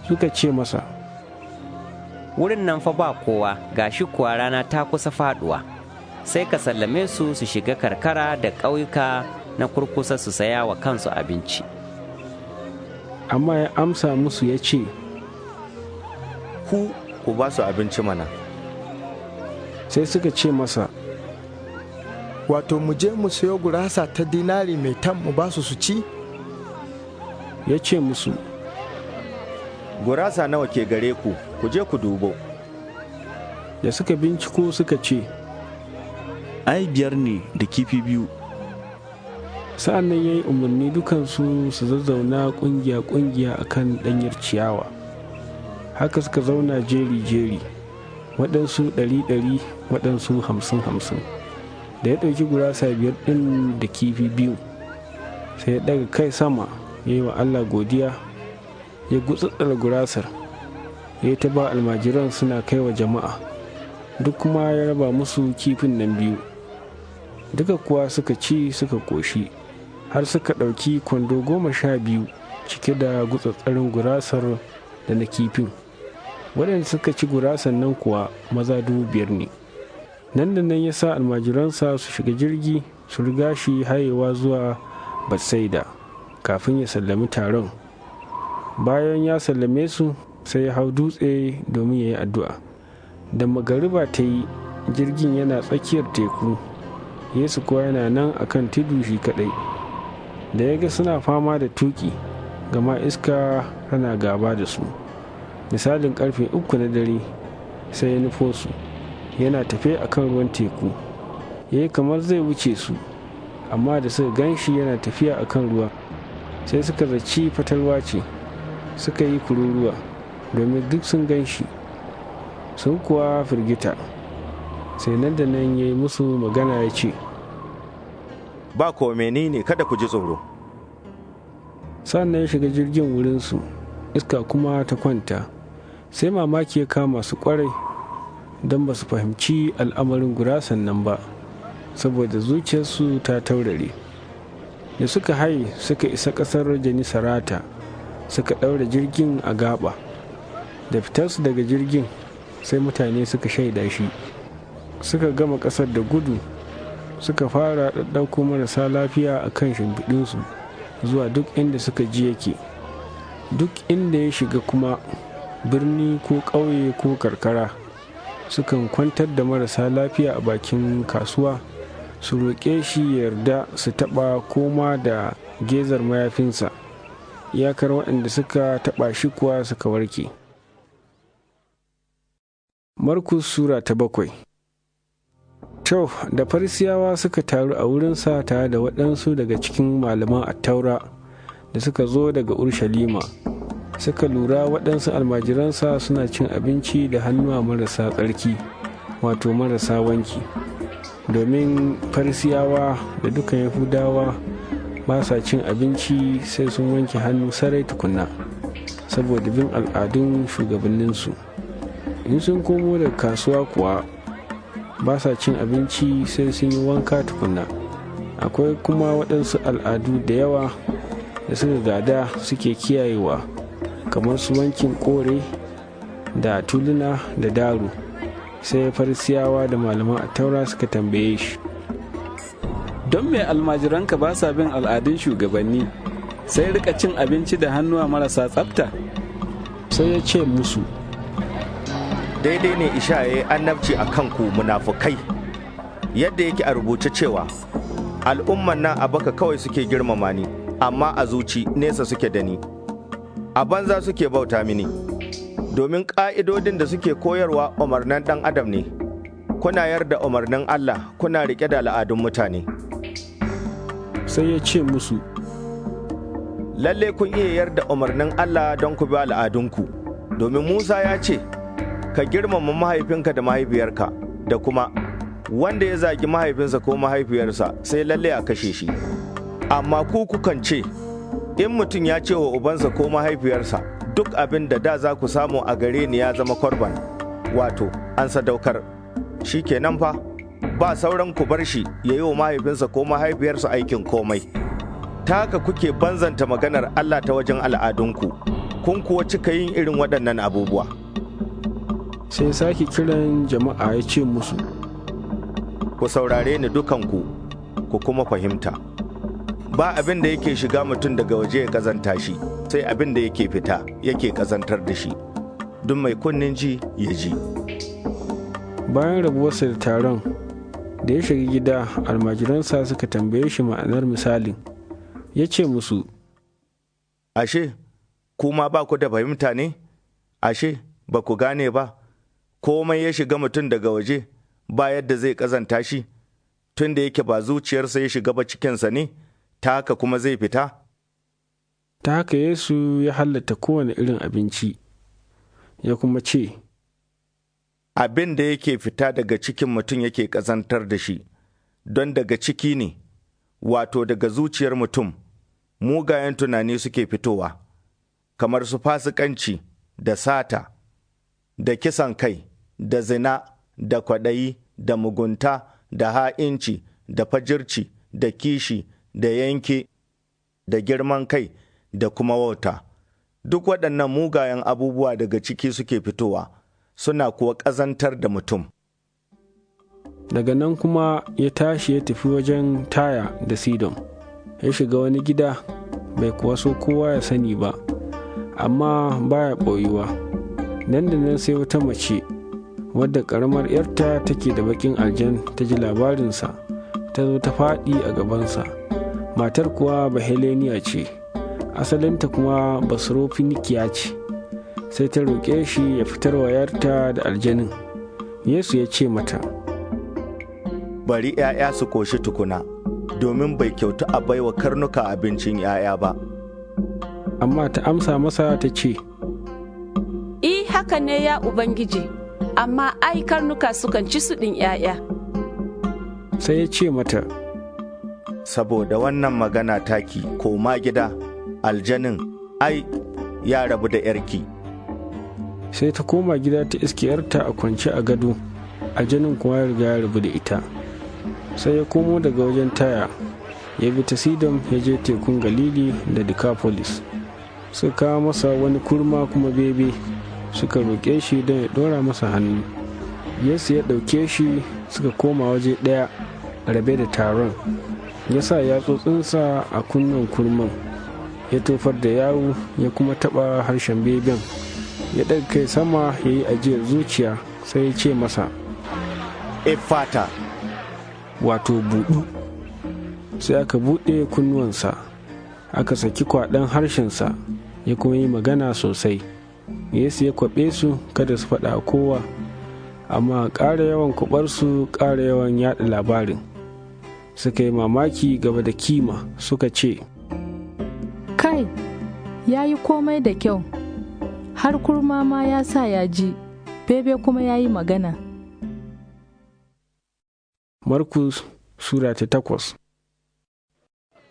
suka ce masa, wurin nan fa ba kowa, gashi kuwa rana ta kusa faɗuwa. Sai ka sallame su shiga karkara da ƙauyuka na kurkusa su saya wa kansu abinci. Amma ya amsa musu ya ce, ku ba su abinci mana. Sai suka ce masa, wato mu je mu sayo gurasa ta dinari mai tam mu ba su ci? Ya ce musu, gurasa nawa ke gare ku, ku je ku dubo. Da suka binciko suka ce, ai 5 ne da kifi 2. Sa'an nan ya yi umarni dukansu su zazzauna ƙungiya-ƙungiya a kan ɗanyar ciyawa. Haka suka zauna jeri-jeri, waɗansu 100, waɗansu 50. Da ya ɗauki gurasa 5 ɗin da kifi 2, sai ya ɗaga kai sama, ya yi wa Allah godiya, ya gutsutsura gurasar, ya yi ta ba almajiran suna kai wa jama'a, duk kuma ya raba musu kifin nan 2. Duka kuwa suka ci suka ƙoshi, har suka ɗauki kwando 12 cike da gutsatsarin gurasar da na kifin. Waɗanda suka ci gurasan nan kuwa maza 5,000 ne. Nan da nan ya sa almajiransa su shiga jirgi su riga shi hayewa zuwa Batsaida kafin ya sallami taron. Bayan ya sallame su sai ya hau dutse domin ya yi addu'a. Da magariba ta yi, jirgin yana tsakiyar teku, Yesu kuwa yana nan akan tudu shi kaɗai. Da ya ga suna fama da tuki, gama iska tana gaba da su. Misalin karfe 3 na dare sai ya nufo su, yana tafe a kan ruwan teku. Ya yi kamar zai wuce su, amma da suka gan shi yana tafiya a kan ruwa, sai suka zaci fatalwa ce, suka yi kururuwa, domin duk sun gan shi. Sun kuwa firgita. Sai nan da nan ya yi musu magana ya ce, ba kome ne, kada ku ji tsoro. Sannan ya shiga jirgin wurinsu, iska kuma ta kwanta. Sai mamaki ya kama su kwarai, don ba su fahimci al'amarin gurasan nan ba, saboda zuciyarsu ta taurare. Da suka haye suka isa ƙasar Janisarata, suka ɗaura jirgin a gaba. da fitarsu daga jirgin sai mutane suka shaida shi, suka gama ƙasar da gudu, suka fara ɗaɗɗauko marasa lafiya a kan shimfiɗinsu zuwa duk inda suka ji yake. Duk inda ya shiga kuma, birni ko ƙauye ko karkara, sukan kwantar da marasa lafiya a bakin kasuwa, su roƙe shi yarda su taɓa koma da gezar mayafinsa. Iyakar waɗanda suka taɓa shi kuwa suka warke. Markus Sura ta 7. To, da Farisiyawa suka taru a wurinsa tare da waɗansu daga cikin malaman attaura da suka zo daga Urshalima, suka lura waɗansu almajiransa suna cin abinci da hannuwa marasa tsarki, wato marasa wanki, domin Farisiyawa da dukan Yahudawa ba sa cin abinci sai sun wanke hannu sarai tukunna, saboda bin al'adun shugabanninsu. In sun komo daga kasuwa kuwa ba sa cin abinci sai sun yi wanka tukunna. Akwai kuma waɗansu al'adu da yawa da suka gada suke kiyayewa, kamar su wankin kore da tuluna da daro. Sai Farisiyawa da malaman attaura suka tambaye shi, don me almajiranka ba sa bin al'adun shugabanni sai rika cin abinci da hannuwa marasa tsafta? Sai ya ce musu, daidai ne Ishaya annabci a kanku munafukai, yadda yake a rubuce cewa al'umman nan a baka kawai suke girmama ni, amma a zuci nesa suke da ni, a banza suke bauta mini, domin ƙa'idodin da suke koyarwa umarnin ɗan adam ne, kuna yarda umarnin Allah, kuna riƙe da al'adun mutane. Sai ya ce musu, lalle kun iya yarda umarnin Allah don ku bi al'adunku, domin Musa ya ce, ka girmama mahaifinka da mahaifiyarka, da kuma wanda ya zagi mahaifinsa ko mahaifiyarsa sai lalle a kashe shi. Amma ku kukan ce, in mutum ya ce wa ubansa ko mahaifiyarsa, duk abin da da za ku samu a gare ni ya zama korban, wato an sadaukar, shi kenan fa, ba sauran ku bar shi ya yi wa mahaifinsa ko mahaifiyarsa aikin komai. Ta haka kuke banzanta maganar Allah ta wajen al'adunku, kun kuwa cika yin irin waɗannan abubuwa. Sai sake kiran jama'a ya ce musu, ku saurare ni dukanku, ku kuma fahimta. Ba abin da yake shiga mutum daga waje ya kazanta shi, sai abin da yake fita yake kazantar da shi. Duk mai kunnin ji ya ji. Bayan rabuwarsa da taron, da ya shiga gida, almajiransa suka tambaye shi ma'anar misalin. Ya ce musu, ashe, kuma ba ku da fahimta ne? Ashe, ba ku gane ba? Komai ya shiga mutum daga waje, ba yadda zai ƙazanta shi, tun da yake ba zuciyarsa ya shiga ba cikinsa ne, ta haka kuma zai fita? Ta haka Yesu ya halatta kowane irin abinci, ya kuma ce, abin da yake fita daga cikin mutum yake ƙazantar da shi, don daga ciki ne, wato daga zuciyar mutum, mugayen tunani suke fitowa, kamar su fasikanci da sata, da kisan kai, da zina, da kwaɗayi, da mugunta, da ha'inci, da fajirci, da kishi, da yanke, da girman kai, da kuma wauta. Duk waɗannan mugayen abubuwa daga ciki suke fitowa, suna kuwa ƙazantar da mutum. Daga nan kuma ya tashi ya tafi wajen Taya da Sidon, ya shiga wani gida, bai kuwa so kowa ya sani ba, amma baya ɓoyuwa. Nan da nan sai wata mace, wadda ƙaramar ‘yarta take da baƙin aljan, ta ji labarinsa, ta zo ta faɗi a gabansa. Matar kuwa Baheleniya ce, asalinta kuma Basrofinikiya ce. Sai ta roƙe shi ya fitar wa ‘yarta da aljanin. Yesu ya ce mata, bari ‘ya'ya su koshi tukuna, domin bai kyautu a baiwa karnuka abincin ‘ya'ya ba. Amma ta amsa masa ta ce, haka ne ya Ubangiji, amma ai karnuka sukan ci su ɗin ‘ya'ya. Sai ya ce mata, saboda wannan magana taki, koma gida, aljanin ai ya rabu da ‘yarki. Sai ta koma gida ta iske ‘yarta a kwance a gado, aljanin kuma ya riga ya rabu da ita. Sai ya komo daga wajen Taya, ya bi ta Sidon, ya je tekun Galili da Decapolis. Suka kawo masa wani kurma kuma bebe, suka roƙe shi don ya ɗora masa hannu. Yesu ya ɗauke shi suka koma waje ɗaya rabe da taron, ya sa yatsotsinsa a kunnen kurman, ya tofar da yawu ya kuma taɓa harshen beben, ya ɗaga kai sama ya yi ajiyar zuciya, sai ya ce masa, Efata, wato buɗu. Sai aka buɗe kunnuwansa, aka saki kwaɗon harshensa, ya kuma yi magana sosai. Yesu ya kwaɓe su kada su faɗa kowa, amma ƙara yawan kwaɓarsu ƙara yawan yaɗa labarin. Suka yi mamaki gaba da kima, suka ce, Kai, ya yi komai da kyau, har kurma ma ya sa ya ji, bebe kuma ya yi magana. Markus Sura ta 8.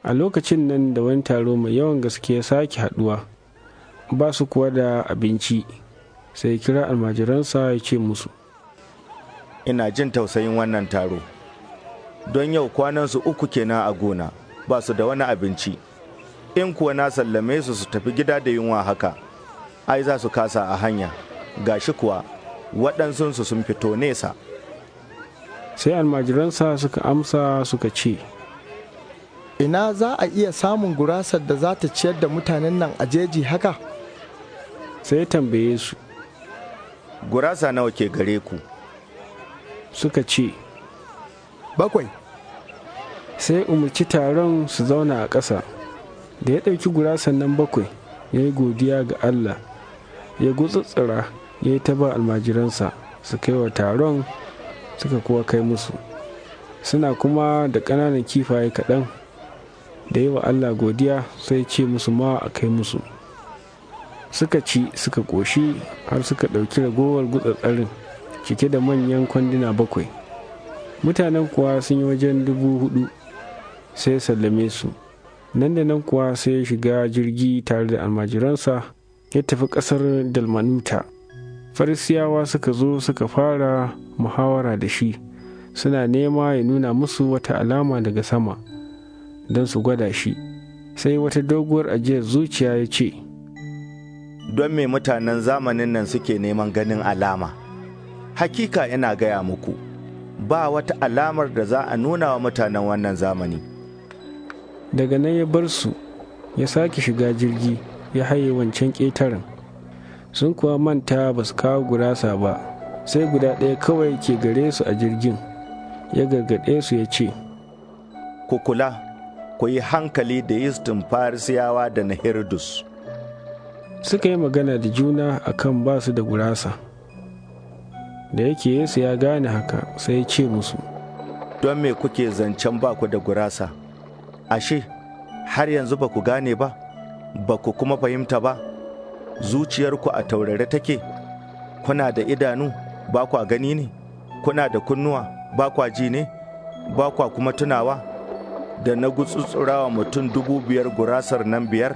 A lokacin nan da wani taro mai yawan gaske ya sake haɗuwa, ba su kuwa da abinci, sai kira almajiransa ya ce musu, Ina jin tausayin wannan taro, don yau kwanansu 3 kenan a gona, ba su da wani abinci. In kuwa na sallame su tafi gida da yunwa haka, ai za su kasa a hanya, gashi kuwa waɗansunsu sun fito nesa. Sai almajiransa suka amsa suka ce, Ina za a iya samun gurasar da za ta ciyar da mutanen nan a jeji haka? Sai ya tambaye su, Gurasa nawa ke gare ku? Suka ce, 7. Sai umarci taron su zauna a ƙasa. Da ya ɗauki gurasan nan 7, ya yi godiya ga Allah, ya gutsutsura, ya yi ta ba almajiransa, su kai wa taron, suka kuwa kai musu. Suna kuma da ƙananan kifaye kaɗan. Da yi wa Allah godiya, sai ce musu ma a kai musu. Suka ci suka ƙoshi, har suka ɗauki ragowar gutsatsarin cike da manyan kwanduna 7. Mutanen kuwa sun yi wajen 4,000. Sai sallame su. Nan da nan kuwa sai ya shiga jirgi tare da almajiransa, ya tafi ƙasar Dalmanuta. Farisiyawa suka zo suka fara muhawara da shi, suna nema ya nuna musu wata alama daga sama don su gwada shi. Sai wata doguwar ajiyar zuciya ya ce, Don me mutanen zamanin nan suke neman ganin alama? Hakika ina gaya muku, ba wata alamar da za a nuna wa mutanen wannan zamani. Daga nan ya bar su, ya sake shiga jirgi, ya haye wancan ƙetaren. Sun kuwa manta ba su kawo gurasa ba, sai guda ɗaya kawai ke gare su a jirgin. Ya gargaɗe su ya ce, Ku kula, ku yi hankali da yistin Farisiyawa da na Hirdus. Suka yi magana da juna akan ba su da gurasa. Da yake Yesu ya gane haka, sai ya ce musu, Don me kuke zancen ba ku da gurasa? Ashe, har yanzu ba ku gane ba, ba ku kuma fahimta ba, zuciyarku a taurare take, kuna da idanu, ba kwa gani ne, kuna da kunnuwa, ba kwa ji ne, ba kwa kuma tunawa, da na gutsutsurawa mutum 5,000 gurasar nan 5,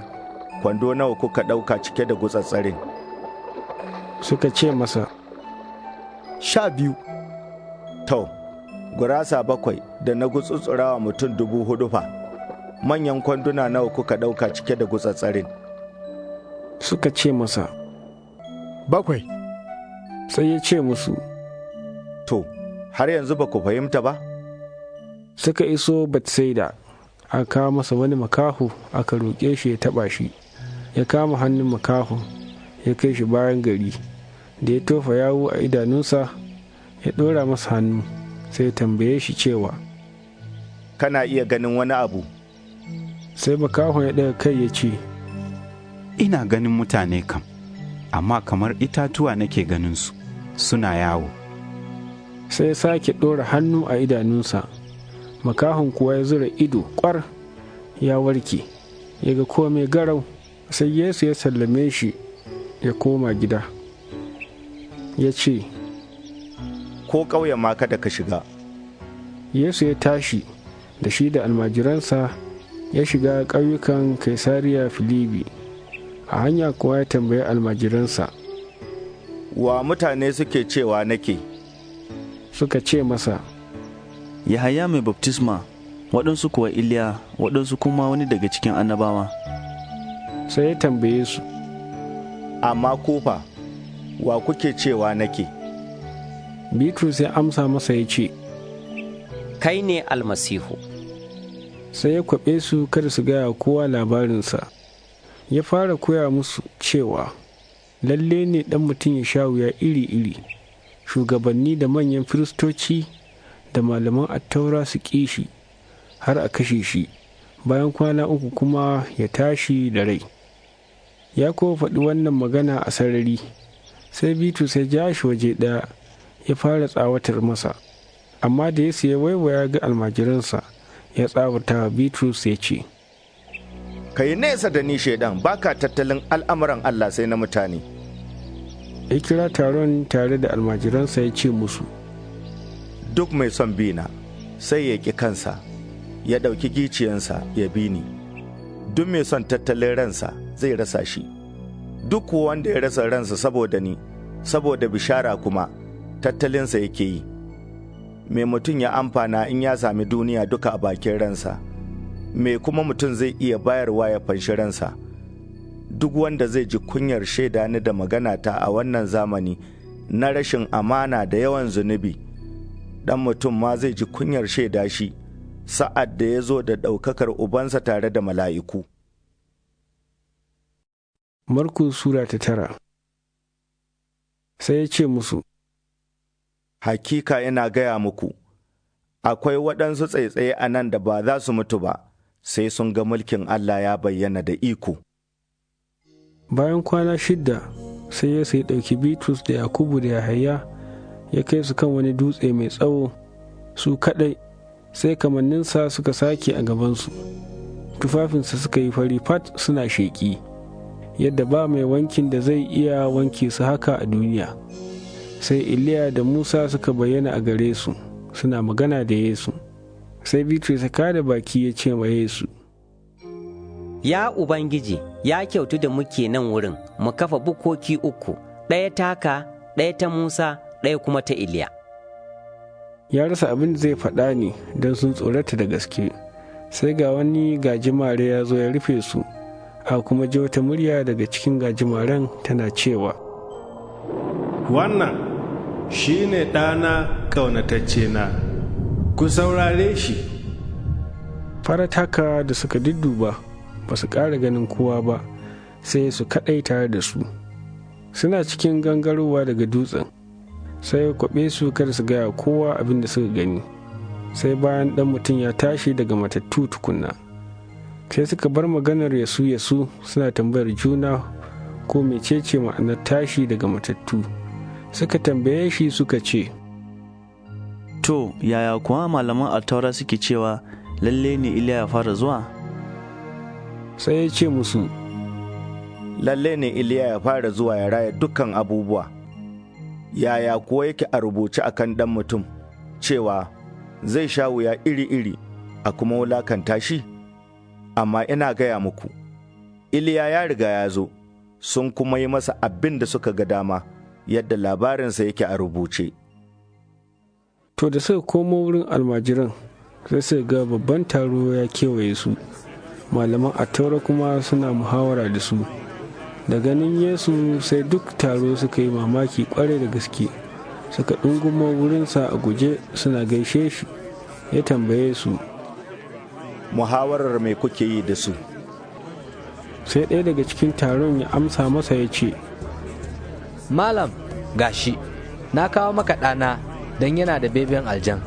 kwando nawa kuka ɗauka cike da gutsatsarin? Suka ce masa, 12. To, gurasa 7 da na gutsutsurawa mutum 4,000 fa, manyan kwanduna nawa kuka ɗauka cike da gutsatsarin? Suka ce masa, 7. Sai ya ce musu, To, har yanzu ba ku fahimta ba? Suka iso Betsaida, aka kawo masa wani makaho, aka roƙe shi ya taɓa shi. Ya kama hannun makahon, ya kai shi bayan gari. Da ya tofa yawu a idanunsa, ya ɗora masa hannu, sai ya tambaye shi cewa, Kana iya ganin wani abu? Sai makahon ya ɗaga kai ya ce, Ina ganin mutane kam, amma kamar itatuwa nake ganinsu, suna yawo. Sai ya sake ɗora hannu a idanunsa, makahon kuwa ya zura ido ƙwar, ya warke, ya ga komai garau. Sai Yesu ya sallame shi ya koma gida. Ya ce, Ko ƙauyen ma kada ka shiga. Yesu ya tashi da shi da almajiransa, ya shiga ƙauyukan Kaisariya Filibi. A hanya kuwa ya tambayi almajiransa, Wa mutane suke cewa nake? Suka ce masa, Yahaya mai baftisma, waɗansu kuwa Iliya, waɗansu kuma wani daga cikin annabawa. Sai ya tambaye su, Amma ku fa, wa kuke cewa nake? Bitrus ya amsa masa ya ce, Kai ne almasihu. Sai ya kwaɓe su kada su gaya kowa labarinsa. Ya fara koya musu cewa lalle ne ɗan mutum ya sha wuya iri-iri, shugabanni da manyan firistoci da malaman attaura su ƙi shi har a kashe shi, bayan kwana 3 kuma ya tashi da rai. Ya kuma faɗi wannan magana a sarari. Sai Bitrus ya ja shi waje ɗaya ya fara tsawatar masa, amma da Yesu ya waiwaya ga almajiransa ya tsawata wa Bitrus ya ce, Ka yi nesa da ni shaidan, baka tattalin al'amuran Allah sai na mutane. Ya kira taron tare da almajiransa ya ce musu, Duk mai son bina sai ya ƙi kansa, ya ɗauki giciyansa ya bi ni. Duk mai son tattalin ransa zai rasa shi. Duk wanda ya rasa ransa saboda ni, saboda bishara kuma, tattalinsa yake yi. Me mutum ya amfana in ya sami duniya duka a bakin ransa, me kuma mutum zai iya bayarwa ya fanshi ransa? Duk wanda zai ji kunyar shaida ni da maganata a wannan zamani na rashin amana da yawan zunubi, ɗan mutum ma zai ji kunyar shaida shi sa'ad da ya zo da ɗaukakar Ubansa tare da mala'iku. Marku Sura ta 9. Sai ya ce musu, Hakika ina gaya muku, akwai waɗansu tsaitsaye a nan da ba za su mutu ba, sai sun ga mulkin Allah ya bayyana da iko. Bayan kwana 6, sai Yesu ya ɗauki Bitrus da Yakubu da Yahaya ya kai su kan wani dutse mai tsawo, su kaɗai, sai kamanninsa suka sake a gabansu. Tufafinsa suka yi fari fat suna sheƙi, yadda ba mai wankin da zai iya wanke su haka a duniya. Sai Iliya da Musa suka bayyana a gare su, suna magana da Yesu. Sai Bitrus ya kada baki ya ce wa Yesu, Ya Ubangiji, ya kyautu da muke nan wurin mu kafa bukoki 3, ɗaya taka, ɗaya ta Musa, ɗaya kuma ta Iliya. Ya rasa abin da zai faɗa ne don sun tsorata da gaske. Sai ga wani gajimare ya zo ya rufe su, a kuma ji wata murya daga cikin gajimaren tana cewa, Wannan shi ne ɗana ƙaunatacce na, ku saurare shi. Farat haka da suka dudduba ba su ƙara ganin kowa ba, sai su kaɗai tare da su. Suna cikin gangarowa daga dutsen, sai ya kwaɓe su kada su gaya kowa abin da suka gani. Sai bayan ɗan mutum ya tashi daga matattu tukunna. Sai suka bar maganar yasu suna tambayar juna ko mecece ma'anar tashi daga matattu. Suka tambaye shi suka ce, To, yaya kuwa malaman altaura suke cewa lalle ne Iliya ya fara zuwa? Sai ya ce musu, Lalle ne Iliya ya fara zuwa ya raya dukkan abubuwa. Yaya kuwa yake a rubuce a kan ɗan mutum, cewa zai sha wuya iri-iri a kuma wulakanta shi? Amma ina gaya muku, Iliya ya riga ya zo, sun kuma yi masa abin da suka ga dama, yadda labarinsa yake a rubuce. To da suka komo wurin almajiran, sai suka ga babban taro ya kewaye su, malaman attaura kuma suna muhawara da su. Da ganin Yesu sai duk taro suka yi mamaki kwarai da gaske, suka ɗungumo wurinsa a guje suna gaishe shi. Ya tambaye su, Muhawarar me kuke yi da su? Sai ɗaya daga cikin taron ya amsa masa ya ce, Malam, gashi, na kawo maka ɗana don yana da beben aljan.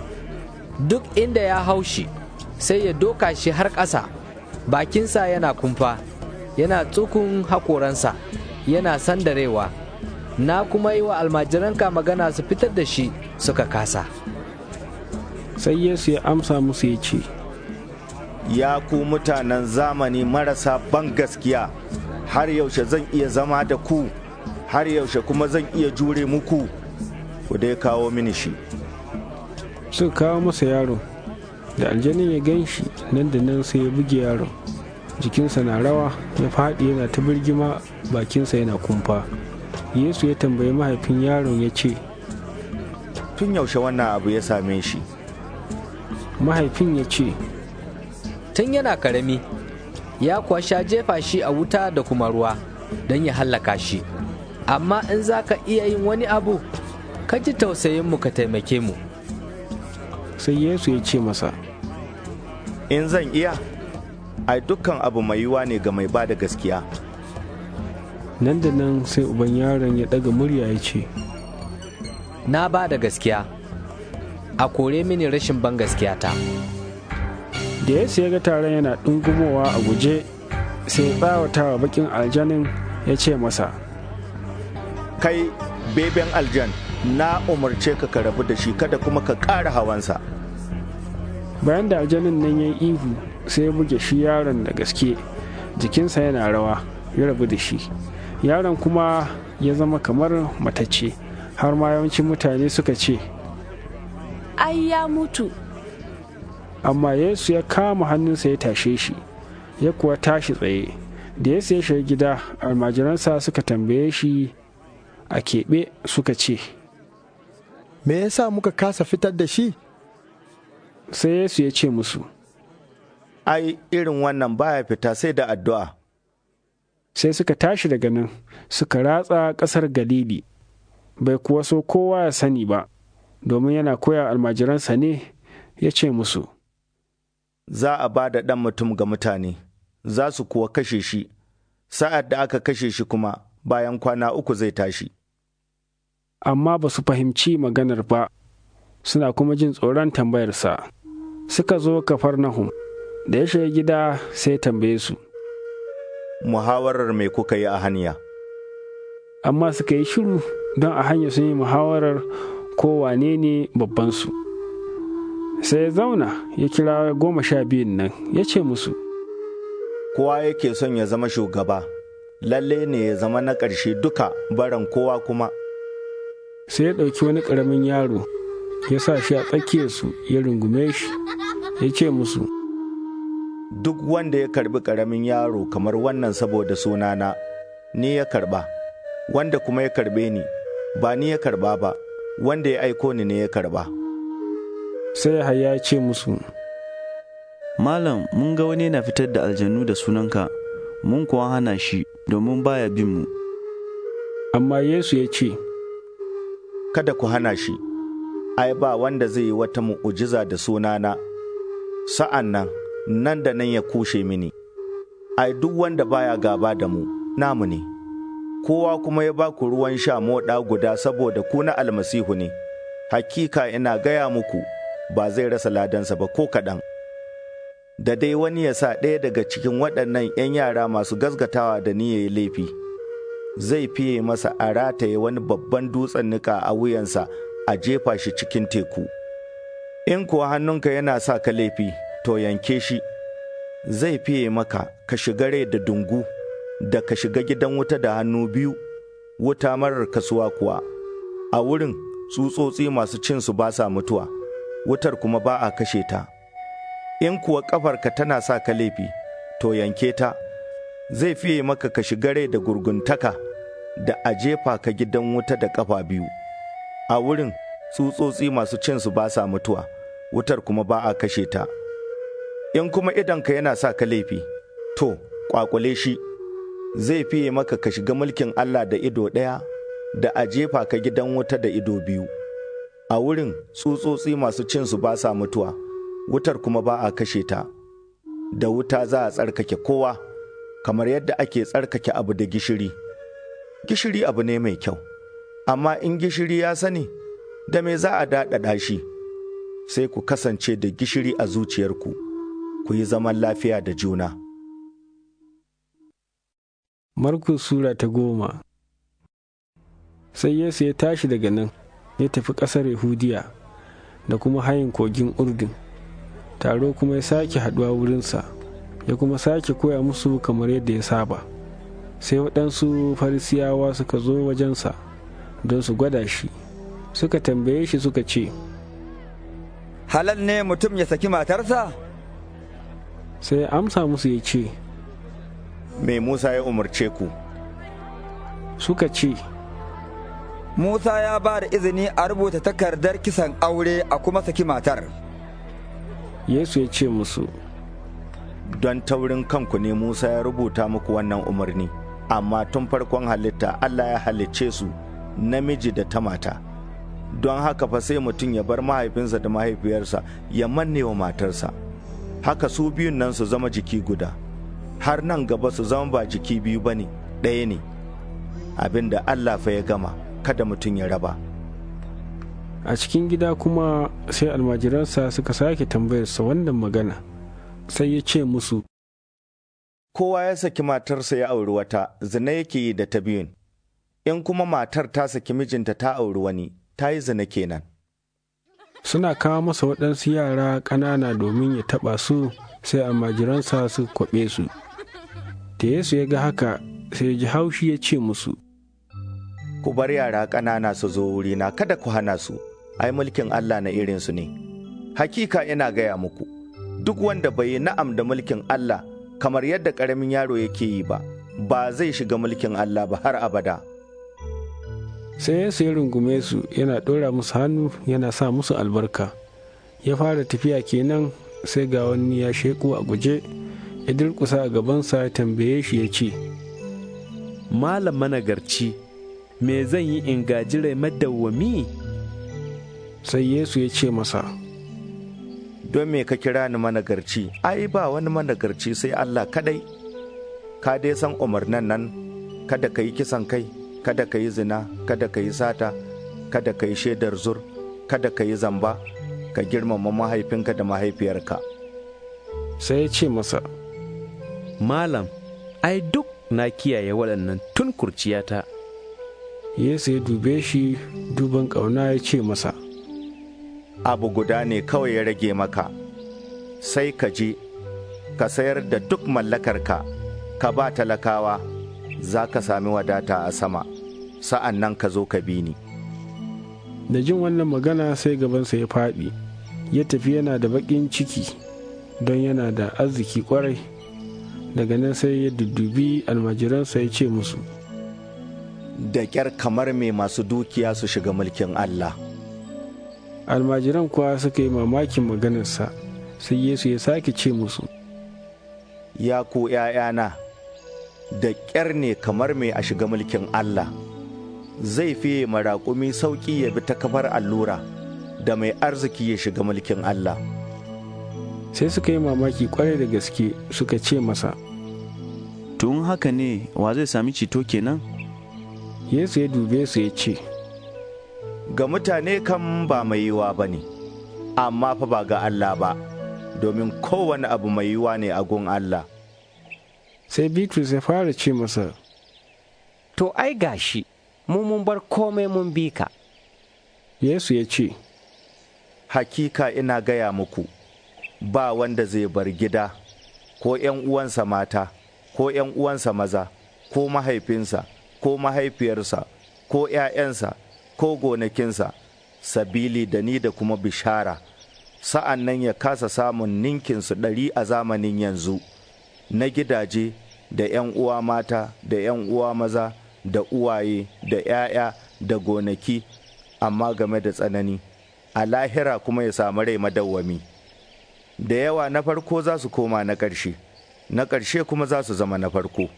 Duk inda ya hau shi, sai ya doka shi har ƙasa, bakinsa yana kumfa, yana tsukun haƙoransa, yana sandarewa. Na kuma yi wa almajiranka magana su fitar da shi suka kasa. Sai Yesu ya amsa musu ya ce, Ya ku mutanen zamani marasa ban gaskiya, har yaushe zan iya zama da ku, har yaushe kuma zan iya jure muku, ku dai kawo mini shi. Suka kawo masa yaron, da aljanin ya gan shi nan da nan sai ya buge yaron. Jikinsa na rawa, ya faɗi yana ta birgima, bakinsa yana kumfa. Yesu ya tambayi mahaifin yaron ya ce, Tun yaushe wannan abu ya same shi? Mahaifin ya ce, Tun yana karami, ya kuwa sha jefa shi a wuta da kuma ruwa don ya hallaka shi. amma in za ka iya yin wani abu, ka ji tausayinmu ka taimake mu. Sai Yesu ya ce masa, In zan iya, ai dukkan abu mai yiwa ne ga mai ba da gaskiya. Nan da nan sai uban yaron ya ɗaga murya ya ce, Na ba da gaskiya, a kore mini rashin ban gaskiyata. Da Yesu ya ga taron yana ɗungumowa a guje, sai ya tsawata wa bakin aljanin ya ce masa, Kai beben aljan, na umarce ka ka rabu da shi, kada kuma ka ƙara hawansa. Bayan da aljanin nan ya yi ihu, sai ya buge shi yaron da gaske, jikinsa yana rawa, ya rabu da shi. Yaron kuma ya zama kamar matacce, har ma yawancin mutane suka ce, Ai ya mutu. Amma Yesu ya kama hannunsa ya tashe shi, ya kuwa tashi tsaye. Da Yesu ya shiga gida, almajiransa suka tambaye shi a keɓe suka ce, Me yasa muka kasa fitar da shi? Sai Yesu ya ce musu, Ai, irin wannan baya fita sai da addu'a. Sai suka tashi daga nan, suka ratsa ƙasar Galili, bai kuwa so kowa ya sani ba, domin yana koya almajiransa ne, ya ce musu, Za a ba da ɗan mutum ga mutane, za su kuwa kashe shi, sa'ad da aka kashe shi kuma bayan kwana 3 zai tashi. Amma ba su fahimci maganar ba, suna kuma jin tsoron tambayarsa. Suka zo Kafarnahum, da ya shiga gida sai tambaye su, Muhawarar me kuka yi a hanya? Amma suka yi shiru, don a hanya sun yi muhawarar ko wane ne babbansu. Sai ya zauna ya kira 12 nan, ya ce musu, Kowa yake son ya zama shugaba, lalle ne ya zama na ƙarshe duka, baran kowa kuma. Sai ya ɗauki wani ƙaramin yaro, ya sa shi a tsakiyarsu, ya rungume shi, ya ce musu, Duk wanda ya karbi ƙaramin yaro kamar wannan saboda sunana, ni ya karba, wanda kuma ya karbe ni, ba ni ya karba ba, wanda ya aiko ni ne ya karba. Sai Yahaya ya ce musu, Malam, mun ga wani na fitar da aljanu da sunanka, mun kuwa hana shi domin baya bin mu. Amma Yesu ya ce, Kada ku hana shi, ai ba wanda zai yi wata mu'ujiza da sunana, sa'an nan da nan ya kushe mini. Ai duk wanda baya gaba da mu, namu ne. Kowa kuma ya ba ku ruwan sha moɗa guda saboda ku na almasihu ne, hakika ina gaya muku, ba zai rasa ladansa ba ko kaɗan. Da dai wani ya sa ɗaya daga cikin waɗannan ‘yan yara masu gasgatawa da ni ya yi laifi, zai fiye masa a rataye wani babban dutsen nika a wuyansa a jefa shi cikin teku. In kuwa hannunka yana sa ka laifi, to yanke shi. Zai fiye maka ka shiga rai da dungu, da ka shiga gidan wuta da hannu biyu, wuta marar kasuwa kuwa. A wurin tsutsotsi masu cinsu ba sa mutuwa, wutar kuma ba a kashe ta. In kuwa ƙafarka tana sa ka laifi, to yanke ta. Zai fiye maka ka shiga rai da gurguntaka, da a jefa ka gidan wuta da ƙafa biyu. A wurin tsutsotsi masu cinsu ba sa mutuwa, wutar kuma ba a kashe ta. In kuma idonka yana sa ka laifi, to, ƙwaƙule shi. Zai fiye maka ka shiga mulkin Allah da ido ɗaya, da a jefa ka gidan wuta da ido biyu. A wurin tsutsotsi masu cinsu ba sa mutuwa, wutar kuma ba a kashe ta. Da wuta za a tsarkake kowa, kamar yadda ake tsarkake abu da gishiri. Gishiri abu ne mai kyau, amma in gishiri ya sani, da me za a daɗaɗa shi? Sai ku kasance da gishiri a zuciyarku, ku yi zaman lafiya da juna. Markus Sura ta 10. Sai Yesu ya tashi daga nan, ya tafi ƙasar Yahudiya da kuma hayin kogin Urdun. Taro kuma ya sake haɗuwa wurinsa, ya kuma sake koya musu kamar yadda ya saba. Sai waɗansu Farisiyawa suka zo wajensa don su gwada shi, suka tambaye shi suka ce, Halal ne mutum ya saki matarsa? Sai ya amsa musu ya ce, Me Musa ya umarce ku? Suka ce, Musa ya ba da izini a rubuta takardar kisan aure a kuma saki matar. Yesu ya ce musu, Don taurin kanku ne Musa ya rubuta muku wannan umarni, amma tun farkon halitta Allah ya halicce su namiji da ta mata. Don haka fa sai mutum ya bar mahaifinsa da mahaifiyarsa ya manne wa matarsa, haka su biyun nan su zama jiki guda, har nan gaba su zama ba jiki biyu ba ne, ɗaya ne. Abin da Allah fa ya gama, kada mutum ya raba. A cikin gida kuma sai almajiransa suka sake tambayarsa wannan magana, sai ya ce musu, kowa ya saki matarsa ya auri wata, zina yake yi da ta biyun. In kuma matar ta saki mijinta ta auri wani, ta yi zina kenan. Suna kawo masa waɗansu yara ƙanana domin ya taɓa su, sai almajiransa su kwaɓe su. Da Yesu ya ga haka, sai ya ji haushi ya ce musu, ku bar yara ƙanana su zo wurina, kada ku hana su, ai mulkin Allah na irinsu ne. Hakika ina gaya muku, duk wanda bai yi na'am da mulkin Allah kamar yadda ƙaramin yaro yake yi ba zai shiga mulkin Allah ba har abada. Sai Yesu ya rungume su, yana ɗora musu hannu, yana sa musu albarka. Ya fara tafiya kenan, sai ga wani ya sheƙo a guje, ya durƙusa a gabansa ya tambaye shi ya ce, Malam managarci, me zan yi in gaji rai madawwami? Sai Yesu ya ce masa, don me ka kira ni managarci? Ai ba wani managarci sai Allah kadai. Ka dai san umarnan nan, kada ka yi kisan kai, kada ka yi zina, kada ka yi sata, kada ka yi shaidar zur, kada ka yi zamba, ka girmama mahaifinka da mahaifiyarka. Sai ya ce masa, Malam, ai duk na kiyaye waɗannan tun kurciyata. Yesu ya dube shi duban ƙauna ya ce masa, abu guda ne kawai ya rage maka, sai ka je, ka sayar da duk mallakarka, ka ba talakawa, za ka sami wadata a sama, sa'an nan ka zo ka bi ni. Da jin wannan magana sai gabansa ya faɗi, ya tafi yana da baƙin ciki don yana da arziki ƙwarai. Daga nan sai ya duddubi almajiransa ya ce musu, da ƙyar kamar mai masu dukiya su shiga mulkin Allah. Almajiran kuwa suka yi mamakin maganarsa, sai Yesu ya sake ce musu, ya ku ’ya'yana, da ƙyar ne kamar mai a shiga mulkin Allah. Zai fiye maraƙumi sauƙi ya bi ta kafar allura, da mai arziki ya shiga mulkin Allah. Sai suka yi mamaki ƙwarai da gaske, suka ce masa, tun haka ne wa zai sami ceto kenan? Yesu ya dube su ya ce, ga mutane kan ba mai yiwa ba ne, amma fa ba ga Allah ba, domin kowane abu mai yiwa ne a gun Allah. Sai Bitrus ya fara ce masa, to ai gashi, mun bar komai mun bi ka. Yesu ya ce, hakika ina gaya muku, ba wanda zai bar gida, ko ’yan uwansa mata, ko ’yan uwansa maza, ko mahaifinsa, ko mahaifiyarsa, ko ’ya'yansa, ko gonakinsa, sabili da ni da kuma bishara, sa'an nan ya kasa samun ninkinsu 100 a zamanin yanzu, na gidaje, da ’yan uwa mata, da ’yan uwa maza, da uwaye, da ’ya'ya, da gonaki, amma game da tsanani, a lahira kuma ya samu rai madawwami. Da yawa na farko za su koma na ƙarshe, na ƙarshe kuma za su zama na farko.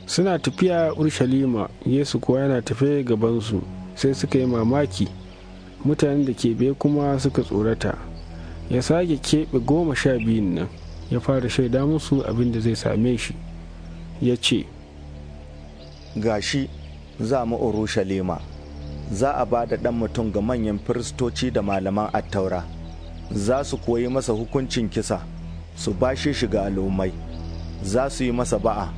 Suna tafiya Urshalima, Yesu kuwa yana tafe gabansu, sai suka yi mamaki, mutanen da ke biye kuma suka tsorata. Ya sake keɓe 12 nan, ya fara shaida musu abin da zai same shi. Ya ce, gashi za mu Urushalima, za a ba da ɗan mutum ga manyan firistoci da malaman attaura, za su koyi masa hukuncin kisa, su bashe shi ga al'ummai, za su yi masa ba'a,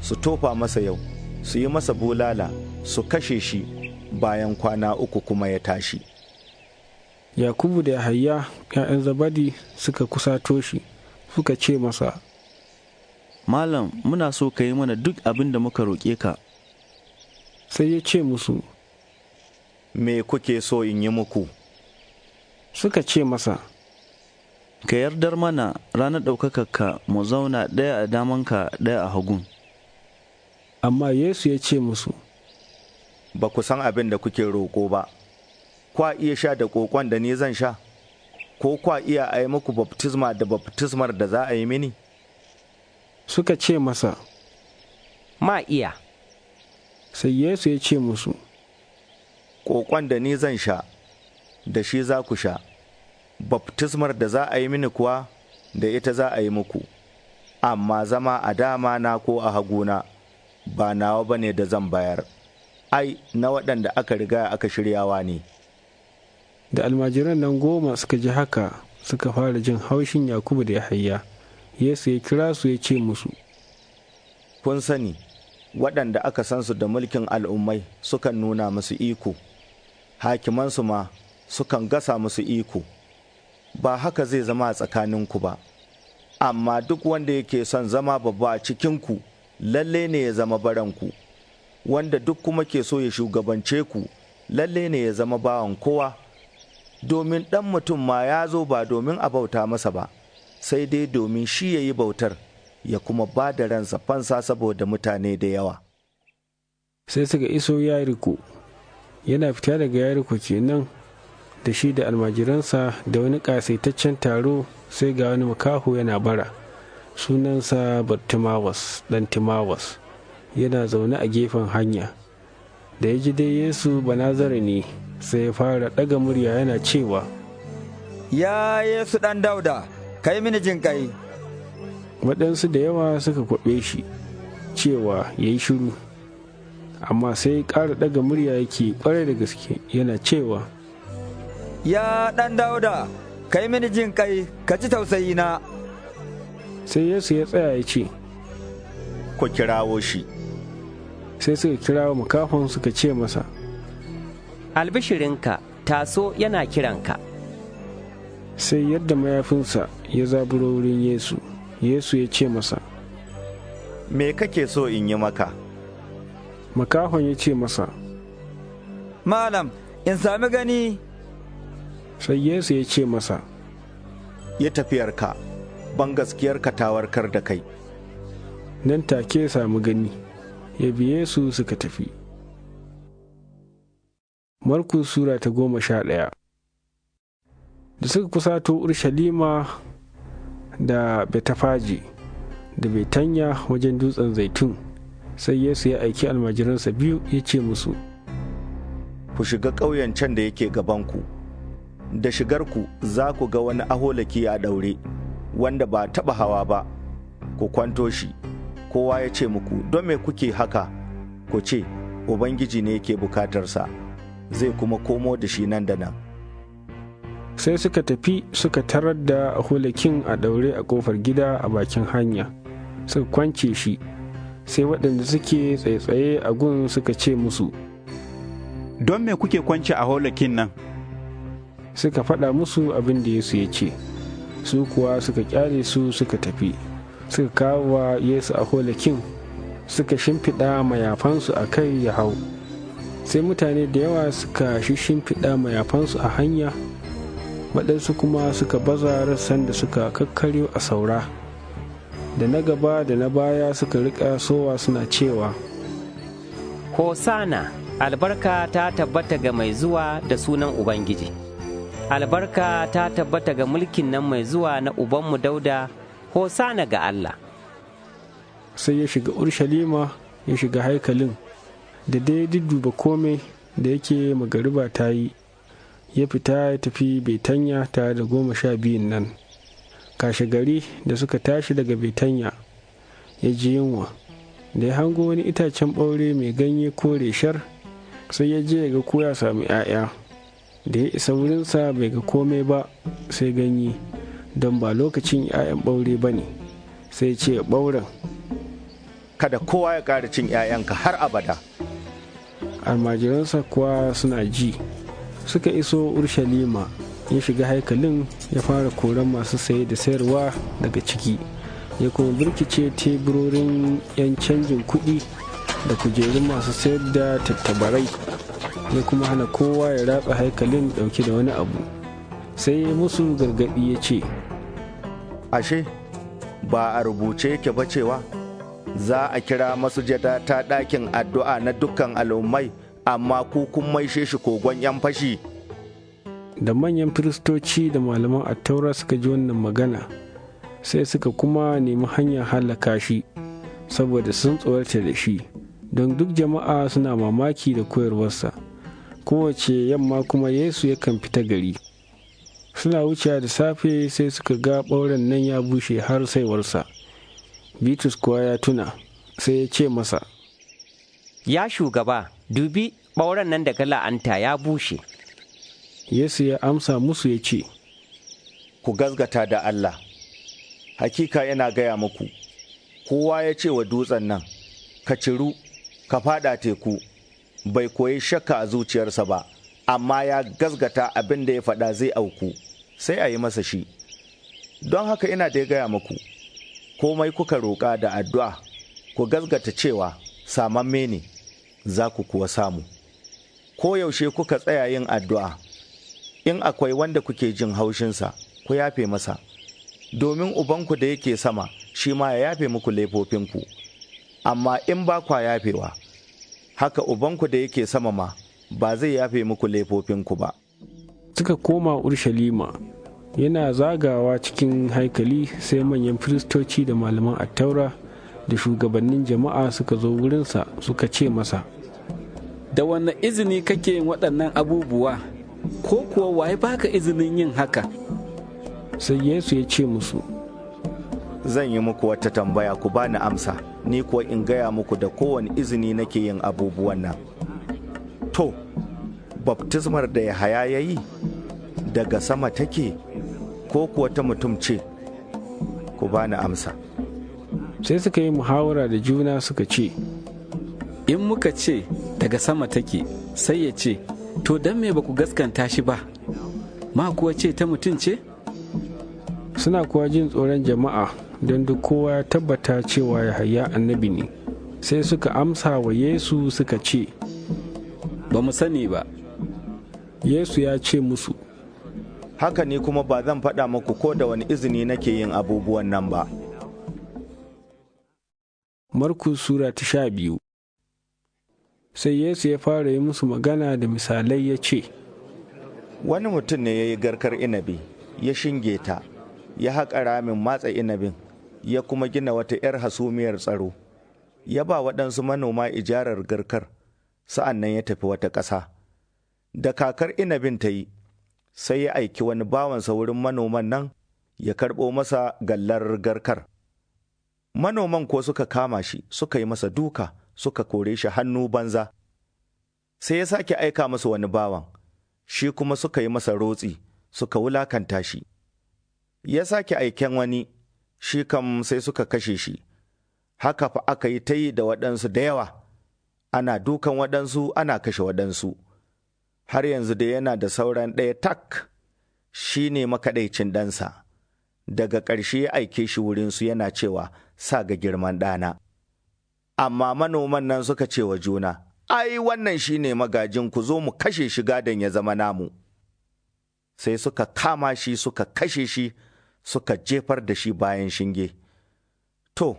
su tofa masa yau, su yi masa bulala, su kashe shi, bayan kwana 3 kuma ya tashi. Yakubu da Yahaya, ’ya'yan Zabadi, suka kusato shi, suka ce masa, Malam, muna so ka yi mana duk abin da muka roƙe ka. Sai ya ce musu, me kuke so in yi muku? Suka ce masa, ka yardar mana ranar ɗaukakarka mu zauna ɗaya a damanka ɗaya a hagun. Amma Yesu ya ce musu, ba ku san abin da kuke roƙo ba, kwa iya sha da ƙoƙon da ni zan sha, ko kwa iya a yi muku baftisma da baftismar da za a yi mini? Suka ce masa, ma iya. Sai Yesu ya ce musu, Ƙoƙon da ni zan sha, da shi za ku sha, baftismar da za a yi mini kuwa da ita za a yi muku, amma zama a dama na ko a haguna ba nawa ba ne da zan bayar, ai, na waɗanda aka riga aka shiryawa ne. Da almajiran nan 10 suka ji haka suka fara jin haushin Yakubu da Yahaya. Yesu ya kira su ya ce musu, Kun sani, waɗanda aka san su da mulkin al'ummai sukan nuna musu iko, hakimansu ma sukan gasa musu iko, ba haka zai zama a tsakaninku ba, amma duk wanda yake son zama babba a cikinku, lalle ne ya zama baranku, wanda duk kuma ke so ya shugabance ku, lalle ne ya zama bawan kowa, domin ɗan mutum ma ya zo ba domin a bauta masa ba, sai dai domin shi ya yi bautar, ya kuma ba da ransa fansa saboda mutane da yawa. Sai suka iso Yariko, yana fita daga Yariko kenan da shi da almajiransa da wani ƙasaitaccen taro, sai ga wani makaho yana bara, sunansa Bartimawas ɗan Timawas, yana zaune a gefen hanya. Da ya ji dai Yesu Banazare ne, sai ya fara ɗaga murya yana cewa, Ya Yesu ɗan Dauda, kai mini jin ƙai. Waɗansu da yawa suka kwaɓe shi cewa ya yi shiru, amma sai ƙara ɗaga murya yake ƙwarai da gaske yana cewa, Ya ɗan Dauda, kai mini jin ƙai, ka ji tausayina. Sai Yesu ya tsaya ya ce, Ku kirawo shi. Sai suka kirawo makahon suka ce masa, Albishirinka, taso yana kiranka. Sai yadda mayafinsa ya zaburo wurin Yesu, Yesu ya ce masa, Me kake so in yi maka? Makahon ya ce masa, Malam, in sami gani. Sai Yesu ya ce masa, Yi tafiyarka, ban gaskiyarka ta warkar da kai. Nan take ya sami gani, ya bi Yesu suka tafi. Markus Sura ta 11. Da suka kusato Urshalima da Betafaji da Betanya wajen dutsen Zaitun, sai Yesu ya aiki almajiransa 2 ya ce musu, Ku shiga ƙauyen can da yake gabanku, da shigarku za ku ga wani aholaki a ɗaure, wanda ba taɓa hawa ba, ku kwanto shi, kowa ya ce muku, Don me kuke haka? Ku ce, Ubangiji ne yake bukatarsa, zai kuma komo da shi nan da nan. Sai suka tafi suka tarar da aholakin a ɗaure a ƙofar gida a bakin hanya, suka kwance shi. Sai waɗanda suke tsaitsaye a gun suka ce musu, Don me kuke kwance aholakin nan? Suka faɗa musu abin da Yesu ya ce, su kuwa suka ƙyale su suka tafi, suka kawo wa Yesu aholakin, suka shimfiɗa mayafansu a kai ya hau. Sai mutane da yawa suka shimfiɗa mayafansu a hanya, waɗansu kuma suka baza rassan da suka kakkaryo a saura. Da na gaba da na baya suka riƙa sowa suna cewa, Hosana, albarka ta tabbata ga mai zuwa da sunan Ubangiji. Albarka ta tabbata ga mulkin nan mai zuwa na Ubanmu Dauda, Hosana ga Allah. Sai ya shiga Urshalima, ya shiga haikalin, da dai dudduba komai da yake magariba ta yi, ya fita ya tafi Betanya tare da 12 nan. Kashe gari da suka tashi daga Betanya, ya ji yunwa, da ya hango wani itacen ɓaure mai ganye kore shar, sai ya je ya ga ko ya sami 'ya'ya. Da ya isa wurinsa bai ga komai ba sai ganye, don ba lokacin 'ya'yan ɓaure ba ne. Sai ce ɓauren, Kada kowa ya ƙara cin 'ya'yanka har abada. Almajiransa kuwa suna ji. Suka iso Urshalima, ya shiga haikalin, ya fara koran masu saye da sayarwa daga ciki, ya kuma birkice teburorin 'yan canjin kuɗi da kujerun masu sayar da tattabarai, ya kuma hana kowa ya ratsa haikalin ɗauke da wani abu. Sai ya musu gargaɗi ya ce, Ashe, ba a rubuce yake ba cewa, za a kira masujada ta ɗakin addu'a na dukkan al'ummai, amma ku kun maishe shi kogon 'yan fashi. Da manyan firistoci da malaman attaura suka ji wannan magana, sai suka kuma nemi hanyar halaka shi, saboda sun tsorata da shi, don duk jama'a suna mamaki da koyarwarsa. Kowace yamma kuma Yesu yakan fita gari. Suna wucewa da safe sai suka ga ɓauren nan ya bushe har saiwarsa. Bitrus kuwa ya tuna, sai ya ce masa, Ya shugaba, dubi ɓauren nan da ka la'anta ya bushe. Yesu ya amsa musu ya ce, Ku gazgata da Allah, hakika yana gaya muku, kowa ya ce wa dutsen nan, ka ciru, ka fada teku, bai koyi shakka a zuciyarsa ba, amma ya gazgata abin da ya faɗa zai auku, sai a yi masa shi. Don haka ina da ya gaya muku, komai kuka roƙa da addu'a, ku gazgata cewa samamme ne, za ku kuwa samu. Ko yaushe kuka tsaya yin addu'a, in akwai wanda kuke jin haushinsa, ku yafe masa, domin Ubanku da yake sama, shi ma ya yafe muku laifofinku. Amma in ba kwa yafewa, haka Ubanku da yake sama ma, ba zai yafe muku laifofinku ba. Suka koma Urshalima, yana zagawa cikin haikali sai manyan firistoci da malaman attaura da shugabannin jama'a suka zo wurinsa suka ce masa, Da wanne izini kake yin waɗannan abubuwa, ko kuwa waye baka izinin yin haka? Sai Yesu ya ce musu, Zan yi muku wata tambaya ku bani amsa, ni kuwa in gaya muku da kowane izini nake yin abubuwan nan. To, baftismar da Yahaya ya yi daga sama take, ko kuwa ta mutum ce? Ku bani amsa. Sai suka yi muhawara da juna suka ce, In muka ce daga sama take, sai ya ce, To don me ba ku gaskanta shi ba, ma kuwa ce ta mutum ce? Suna kuwa jin tsoron jama'a don duk kowa ya tabbata cewa Yahaya annabi ne. Sai suka amsa wa Yesu suka ce, Ba mu sani ba. Yesu ya ce musu, Haka ne kuma ba zan faɗa muku ko da wani izini nake yin abubuwan nan ba. Markus Sura ta 12. Sai Yesu ya fara yi musu magana da misalai ya ce, Wani mutum ne ya yi garkar inabi, ya shinge ta, ya haƙa ramin matsa inabin, ya kuma gina wata 'yar hasumiyar tsaro, ya ba waɗansu manoma ijarar garkar, sa'an nan ya tafi wata ƙasa. Da kakar inabin ta yi, sai ya aiki wani bawansa wurin manoman nan ya karɓo masa gallar garkar. Manoman ko suka kama shi, suka yi masa duka, suka kore shi hannu banza. Sai ya sake aika masa wani bawan, shi kuma suka yi masa rotsi, suka wulakanta shi. Ya sake aiken wani, shi kam sai suka kashe shi. Haka fa aka yi ta yi da waɗansu da yawa, ana dukan waɗansu, ana kashe waɗansu. Har yanzu da yana da sauran ɗaya tak, shi ne makaɗaicin ɗansa. Daga ƙarshe ya aike shi wurinsu yana cewa, Sa ga girman ɗana. Amma manoman nan suka ce wa juna, Ai, wannan shi ne magajin, ku zo mu kashe shi gadon ya zama namu. Sai suka kama shi, suka kashe shi, suka jefar da shi bayan shinge. To,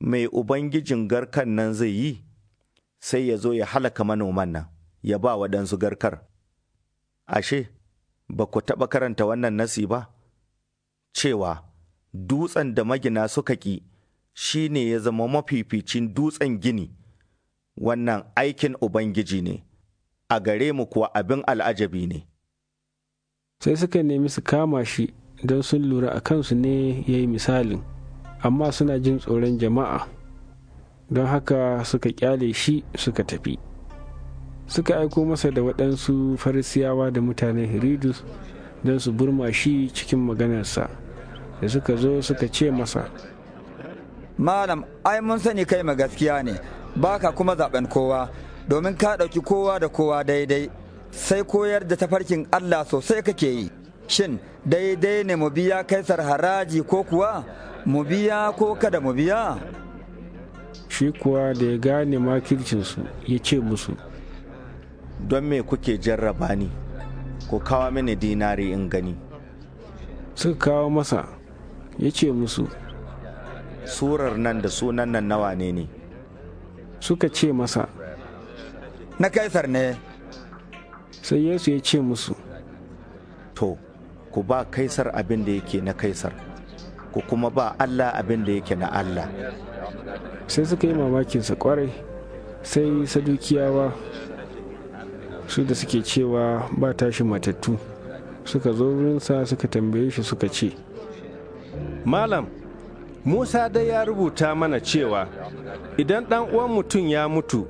mai ubangijin garkan nan zai yi, sai ya zo ya halaka manoman nan, ya ba waɗansu garkar. Ashe, ba ku taɓa karanta wannan nasi ba? Cewa, dutsen da magina suka ƙi, shi ne ya zama mafificin dutsen gini. Wannan aikin Ubangiji ne, a gare mu kuwa abin al'ajabi ne. Sai suka nemi su kama shi don sun lura a kansu ne ya yi misalin, amma suna jin tsoron jama'a, don haka suka kyale shi suka tafi. Suka aiko masa da waɗansu farisiyawa da mutanen Hiridus don su burma shi cikin maganarsa, da suka zo suka ce masa, Malam, ai mun sani kai ma gaskiya ne, baka kuma zaben kowa, domin ka ɗauki kowa da kowa daidai, sai koyar da tafarkin Allah sosai kake yi. Shin daidai ne mu biya Kaisar haraji ko kuwa mu biya ko kada mu biya? Shi kuwa da ya gane makircinsu ya ce musu, Don me kuke jarraba ni, ku kawo mini dinari in gani. Suka kawo masa, ya ce musu, Surar nan da sunan nan nawa ne? Suka ce masa, Na Kaisar ne. Sai Yesu ya ce musu, To, ku ba Kaisar abin da yake na Kaisar, ku kuma ba Allah abin da yake na Allah. sai suka yi mamakinsa kwarai. Sai sadukiyawa su da suke cewa ba tashin matattu suka zo wurinsa suka tambaye shi suka ce, Malam, Musa dai ya rubuta mana cewa idan ɗan uwan mutum ya mutu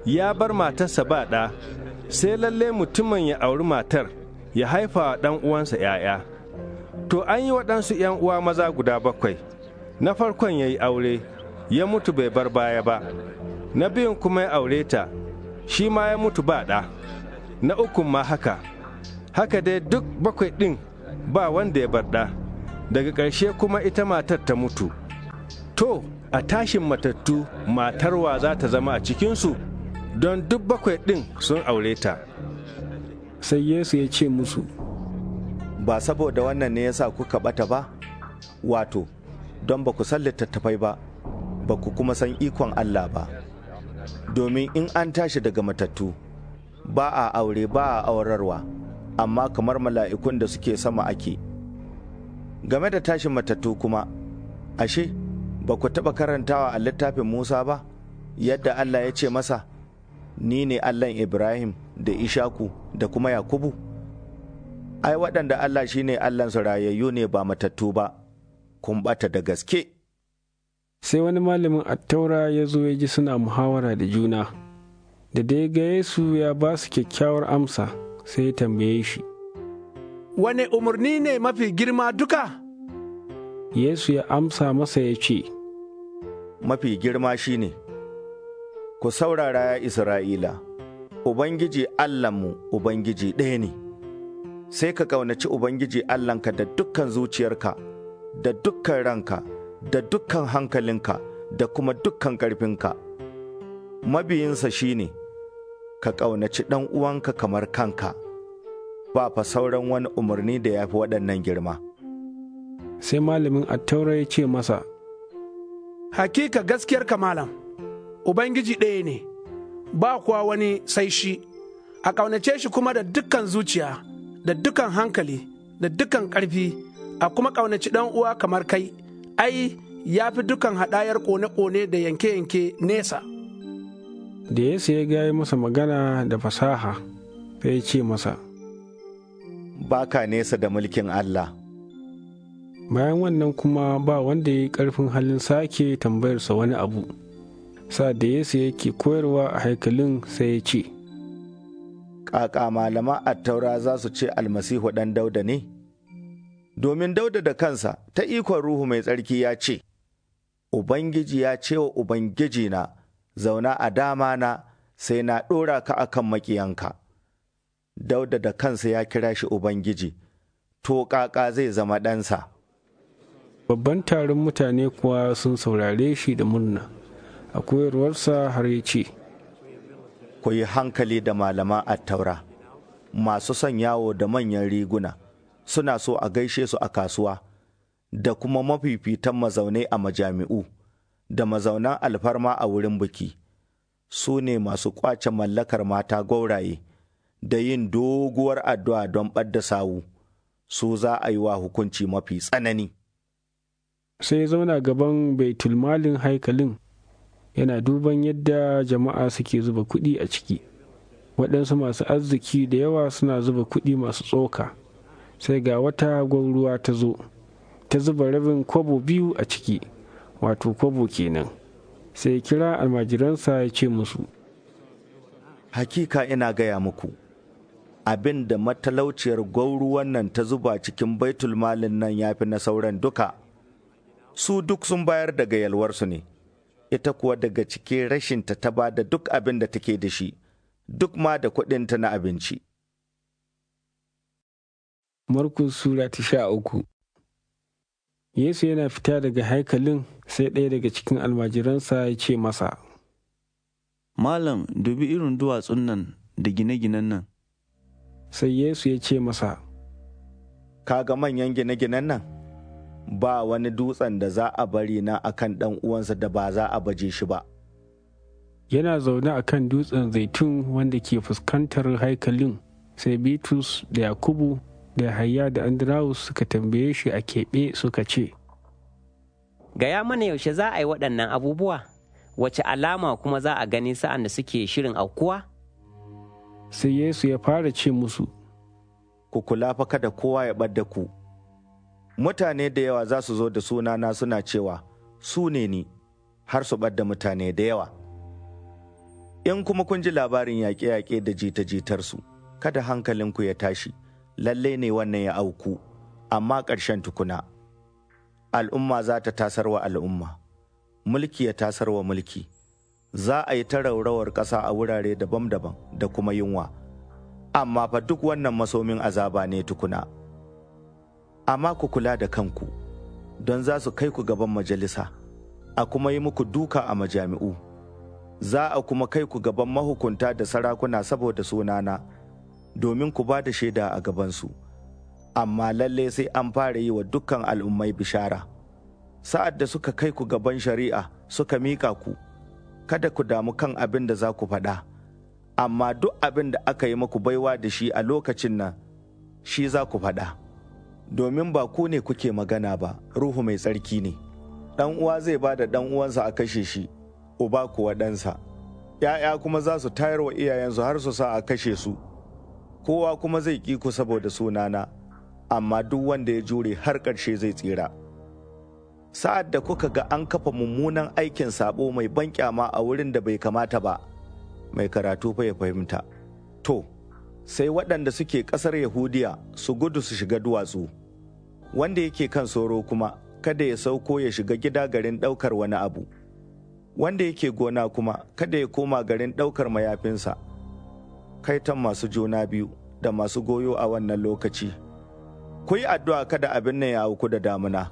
ya bar matarsa ba ɗa, sai lalle mutumin ya auri matar ya haifa wa ɗan uwansa ‘ya'ya. To an yi waɗansu ‘yan uwa maza guda 7, na farkon ya yi aure, ya mutu bai bar baya ba, na biyun kuma ya aure ta, shi ma ya mutu ba ɗa, na ukun ma haka, haka dai duk 7 ɗin ba wanda ya bar ɗa, daga ƙarshe kuma ita matar ta mutu. To, a tashin matattu matarwa za ta zama a cikinsu, don duk 7 ɗin sun aure ta. Sai Yesu ya ce musu, Ba saboda wannan ne yasa kuka ɓata ba, wato, don ba ku san littattafai ba, ba ku kuma san ikon Allah ba. Domin in an tashi daga matattu, ba a aure ba a aurarwa, amma kamar mala'ikun da suke sama ake. Game da tashin matattu kuma, ashe, ba ku taɓa karantawa a littafin Musa ba, yadda Allah ya ce masa, Ni ne Allahn Ibrahim da Ishaku da kuma Yakubu? Ai, waɗanda Allah shi ne Allahnsu rayayyu ne ba matattu ba, kun ɓata da gaske. Sai wani malamin attaura ya zo ya ji suna muhawara da juna, da dai ga Yesu ya ba su kyakkyawar amsa, sai ya tambaye shi, Wane umarni ne mafi girma duka? Yesu ya amsa masa ya ce, Mafi girma shi ne, Ku saurara ya Isra'ila, Ubangiji Allahnmu Ubangiji ɗaya ne, sai ka ƙaunaci Ubangiji Allahnka da dukkan zuciyarka, da dukkan ranka, da dukkan hankalinka, da kuma dukkan ƙarfinka. Mabiyinsa shi ne, ka ƙaunaci ɗan uwanka kamar kanka, ba fa sauran wani umarni da ya fi waɗannan girma. Sai malamin attaura ya ce masa, Hakika gaskiyarka malam, Ubangiji ɗaya ne, ba kuwa wani sai shi, a ƙaunace shi kuma da dukkan zuciya, da dukkan hankali, da dukkan ƙarfi, a kuma ƙaunaci ɗan uwa kamar kai, ai, ya fi dukkan haɗayar ƙone-ƙone da yanke-yanke nesa. Da Yesu ya gaya masa magana da fasaha, sai ya ce masa, Ba ka nesa da mulkin Allah. Bayan wannan kuma ba wanda ya yi ƙarfin halin sake tambayarsa wani abu. Sa'ad da Yesu yake koyarwa a haikalin sai ya ce, Ƙaƙa malama attaura za su ce almasihu ɗan Dauda ne? Domin Dauda da kansa ta ikon Ruhu Mai Tsarki ya ce, Ubangiji ya ce wa Ubangijina, zauna a dama na sai na ɗora ka akan maƙiyanka. Dauda da kansa ya kira shi Ubangiji, to ƙaƙa zai zama ɗansa. Babban taron mutane kuwa sun saurare shi da murna. A koyarwarsa har ya ce, Ku yi hankali da malaman attaura, masu son yawo da manyan riguna, suna so a gaishe su a kasuwa, da kuma mafifitan mazaunai a majami'u, da mazaunan alfarma a wurin biki. Su ne masu ƙwace mallakar mata gwauraye, da yin doguwar addu'a don ɓadda sawu, su za a yi wa hukunci mafi tsanani. Sai ya zauna gaban baitulmalin haikalin, yana duban yadda jama'a suke zuba kuɗi a ciki. Waɗansu masu arziki da yawa suna zuba kuɗi masu tsoka. Sai ga wata gwauruwa ta zo, ta zuba rabin kwabo 2 a ciki, wato kwabo kenan. Sai kira almajiransa ya ce musu, Hakika ina gaya muku, abin da matalauciyar gwauruwan nan ta zuba cikin baitulmalin nan ya fi na sauran duka. Su duk sun bayar daga yalwarsu ne, ita kuwa daga cikin rashinta ta ba da duk abin da take da shi, duk ma da kuɗinta na abinci. Markus Sura ta 13. Yesu yana fita daga haikalin, sai ɗaya daga cikin almajiransa ya ce masa, Malam, dubi irin duwatsun nan da gine-ginen nan. Sai Yesu ya ce masa, Ka ga manyan gine-ginen nan? Ba wani dutsen da za a bari na akan ɗan uwansa da ba za a baje shi ba. Yana zaune a kan dutsen zaitun wanda ke fuskantar haikalin, sai Bitrus da Yakubu da Yahaya da Andrawus suka tambaye shi a keɓe suka ce, Gaya mana yaushe za a yi waɗannan abubuwa, wace alama kuma za a gani sa'an da suke shirin aukuwa? Sai Yesu ya fara ce musu, ku kula fa kada kowa ya ɓadda ku. Mutane da yawa za su zo da sunana suna cewa, su ne ni, har su ɓadda mutane da yawa. In kuma kun ji labarin yaƙe-yaƙe da jita-jitarsu, kada hankalinku ya tashi, lalle ne wannan ya auku, amma ƙarshen tukuna. Al'umma za ta tasar wa al'umma, mulki ya tasar wa mulki, za a yi ta raurawar ƙasa a wurare daban-daban da kuma yunwa, amma fa duk wannan masomin azaba ne tukuna. Amma ku kula da kanku, don za su kai ku gaban majalisa, a kuma yi muku duka a majami'u, za a kuma kai ku gaban mahukunta da sarakuna saboda sunana, domin ku ba da shaida a gabansu. Amma lalle sai an fara yi wa dukkan al'ummai bishara. Sa'ad da suka kai ku gaban shari'a suka miƙa ku, kada ku damu kan abin da za ku faɗa, amma duk abin da aka yi muku baiwa da shi a lokacin nan, shi za ku faɗa. Domin ba ku ne kuke magana ba, Ruhu Mai Tsarki ne. Ɗan uwa zai ba da ɗan uwansa a kashe shi, uba kuwa ɗansa. ‘Ya'ya kuma za su tayar wa iyayensu har su sa a kashe su. Kowa kuma zai ƙi ku saboda sunana, amma duk wanda ya jure har ƙarshe zai tsira. Sa'ad da kuka ga an kafa mummunan aikin sabo mai banƙyama a wurin da bai kamata ba, mai karatu fa ya fahimta. To, sai waɗanda suke ƙasar Yahudiya su gudu su shiga duwatsu, wanda yake kan soro kuma kada ya sauko ya shiga gida garin ɗaukar wani abu, wanda yake gona kuma kada ya koma garin ɗaukar mayafinsa. Kaitan masu juna biyu da masu goyo a wannan lokaci. Ku yi addu'a kada abin nan ya auku da damuna.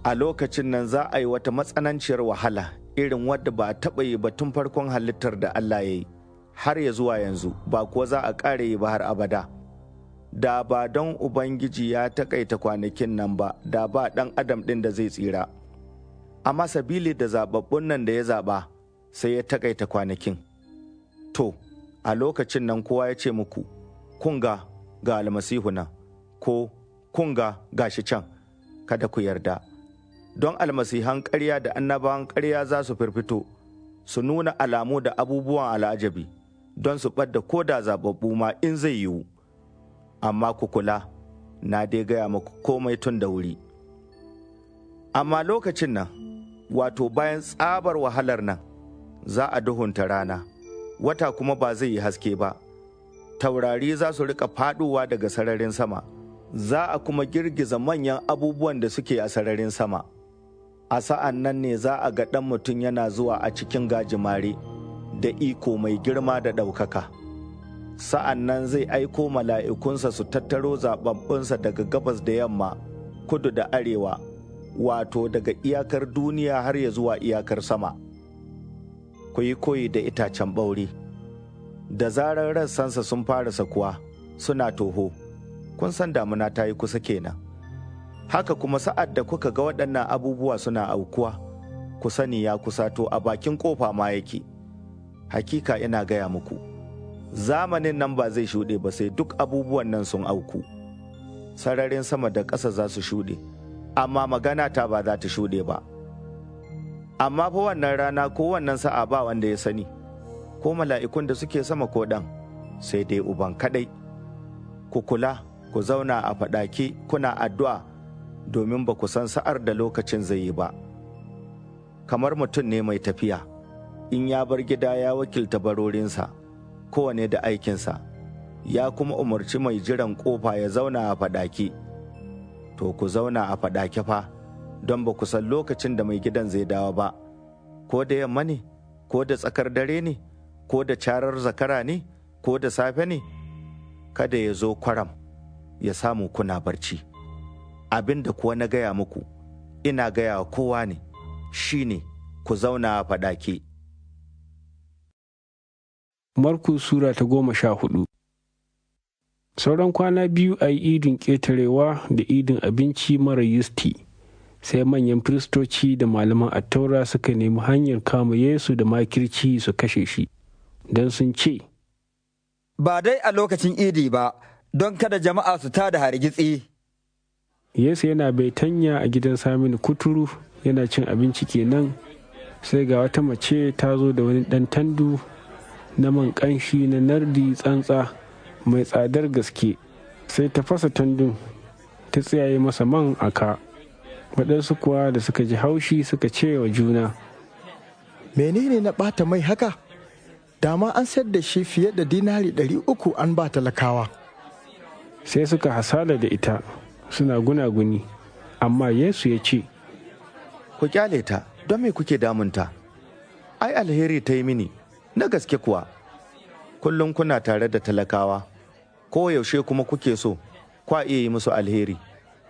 A lokacin nan za a yi wata matsananciyar wahala irin wadda ba a taɓa yi ba tun farkon halittar da Allah ya yi, har ya zuwa yanzu, ba kuwa za a ƙare yi ba har abada. Da ba don Ubangiji ya taƙaita kwanakin nan ba, da ba ɗan adam ɗin da zai tsira. Amma sabili da zaɓaɓɓun nan da ya zaɓa, sai ya taƙaita kwanakin. To, a lokacin nan kowa ya ce muku, kunga ga almasihu nan, ko kunga gashi can, kada ku yarda. Don almasihan ƙarya da annabawan ƙarya za su firfito, su nuna alamu da abubuwan al'ajabi, don su ɓadda ko da zaɓaɓɓu ma in zai yiwu. Amma ku kula, na dai gaya muku komai tun da wuri. Amma lokacin nan, wato bayan tsabar wahalar nan, za a duhunta rana, wata kuma ba zai yi haske ba, taurari za su rika faɗuwa daga sararin sama, za a kuma girgiza manyan abubuwan da suke a sararin sama. A sa'an nan ne za a ga ɗan mutum yana zuwa a cikin gajimare da iko mai girma da ɗaukaka. Sa'an nan zai aiko mala'ikunsa su tattaro zaɓaɓɓunsa daga gabas da yamma, kudu da arewa, wato daga iyakar duniya har ya zuwa iyakar sama. Ku yi koyi da itacen ɓaure. Da zarar rassansa sun fara sakuwa, suna toho, kun san damuna ta yi kusa kenan. Haka kuma sa'ad da kuka ga waɗannan abubuwa suna aukuwa, ku sani ya kusato, a bakin ƙofa ma yake. Hakika ina gaya muku, zamanin nan ba zai shuɗe ba sai duk abubuwan nan sun auku. Sararin sama da ƙasa za su shuɗe, amma magana ta ba za ta shuɗe ba. Amma fa wannan rana ko wannan sa'a ba wanda ya sani, ko mala'ikun da suke sama ko ɗan, sai dai Uban kaɗai. Ku kula, ku zauna a faɗake kuna addu'a, domin ba ku san sa'ar da lokacin zai yi ba. Kamar mutum ne mai tafiya, in ya bar gida ya wakilta barorinsa, kowane da aikinsa, ya kuma umarci mai jiran ƙofa ya zauna a faɗake. To ku zauna a faɗake fa, don ba ku san lokacin da mai gidan zai dawo ba, ko da yamma ne, ko da tsakar dare ne, ko da carar zakara ne, ko da safe ne, kada ya zo kwaram, ya samu kuna barci. Abin da kuwa na gaya muku, ina gaya wa kowa ne, shi ne ku zauna a faɗake. Marku Sura ta 14. Sauran kwana biyu a yi idin ƙetarewa da idin abinci mara yisti, sai manyan firistoci da malaman attaura suka nemi hanyar kama Yesu da makirci su kashe shi, don sun ce, ba dai a lokacin idi ba, don kada jama'a su tada hargitsi. Yesu yana baitanya a gidan Saminu kuturu, yana cin abinci kenan, sai ga wata mace ta zo da wani ɗan tandu na man ƙanshi na nardi tsantsa mai tsadar gaske, sai ta fasa tandun ta tsayaye masa man a ka. Waɗansu kuwa da suka ji haushi suka ce wa juna, menene na ɓata mai haka? Dama an sayar da shi fiye da dinari 300 an ba talakawa. Sai suka hasala da ita suna gunaguni, amma Yesu ya ce, ku kyale ta, don me kuke damunta? Ai alheri ta yi mini, na gaske kuwa. Kullum kuna tare da talakawa, ko yaushe kuma kuke so, kwa iya yi musu alheri,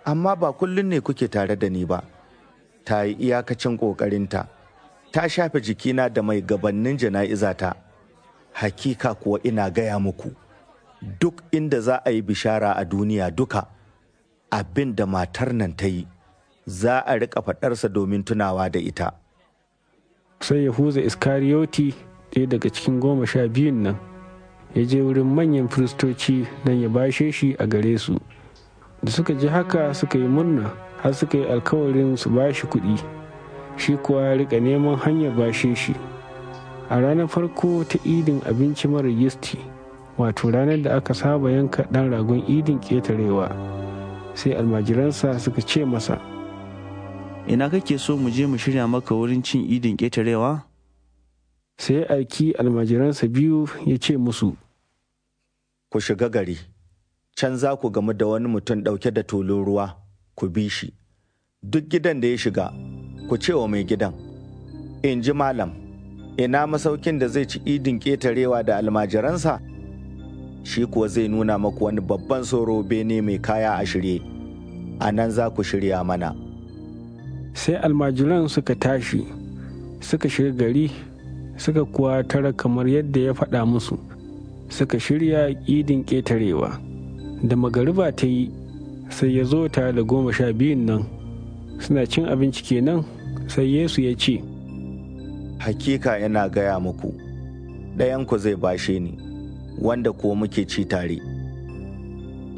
amma ba kullum ne kuke tare da ni ba. Ta yi iyakacin ƙoƙarinta, ta shafe jikina da mai gabannin jana'izata. Hakika kuwa ina gaya muku, duk inda za a yi bishara a duniya duka, abin da matar nan ta yi, za a riƙa faɗarsa domin tunawa da ita. Sai Yahuza Iskariyoti, ɗaya daga cikin 12 nan, ya je wurin manyan firistoci don ya bashe shi a gare su. Da suka ji haka suka yi murna, har suka yi alkawarin su bashi kuɗi. Shi kuwa ya riƙa neman hanyar bashe shi. A ranar farko ta idin abinci mara yisti, wato ranar da aka saba yanka ɗan ragon idin ƙetarewa, sai almajiransa suka ce masa, ina kake so mu je mu shirya maka wurin cin idin ƙetarewa? Sai aiki almajiransa 2 ya ce musu, ku shiga gari, can za ku gamu da wani mutum ɗauke da tulun ruwa, ku bi shi. Duk gidan da ya shiga, ku ce wa mai gidan, in ji malam, ina masaukin da zai ci idin ƙetarewa da almajiransa? Shi kuwa zai nuna maku wani babban soro bene mai kaya a shirye, a nan za ku shirya mana. Sai almajiran suka tashi, suka shiga gari, suka kuwa tara kamar yadda ya faɗa musu, suka shirya idin ƙetarewa. Da magariba ta yi, sai ya zo tare da 12 nan, suna cin abinci kenan, sai Yesu ya ce, hakika ina gaya muku, ɗayanku zai bashe ni, wanda kuwa muke ci tare.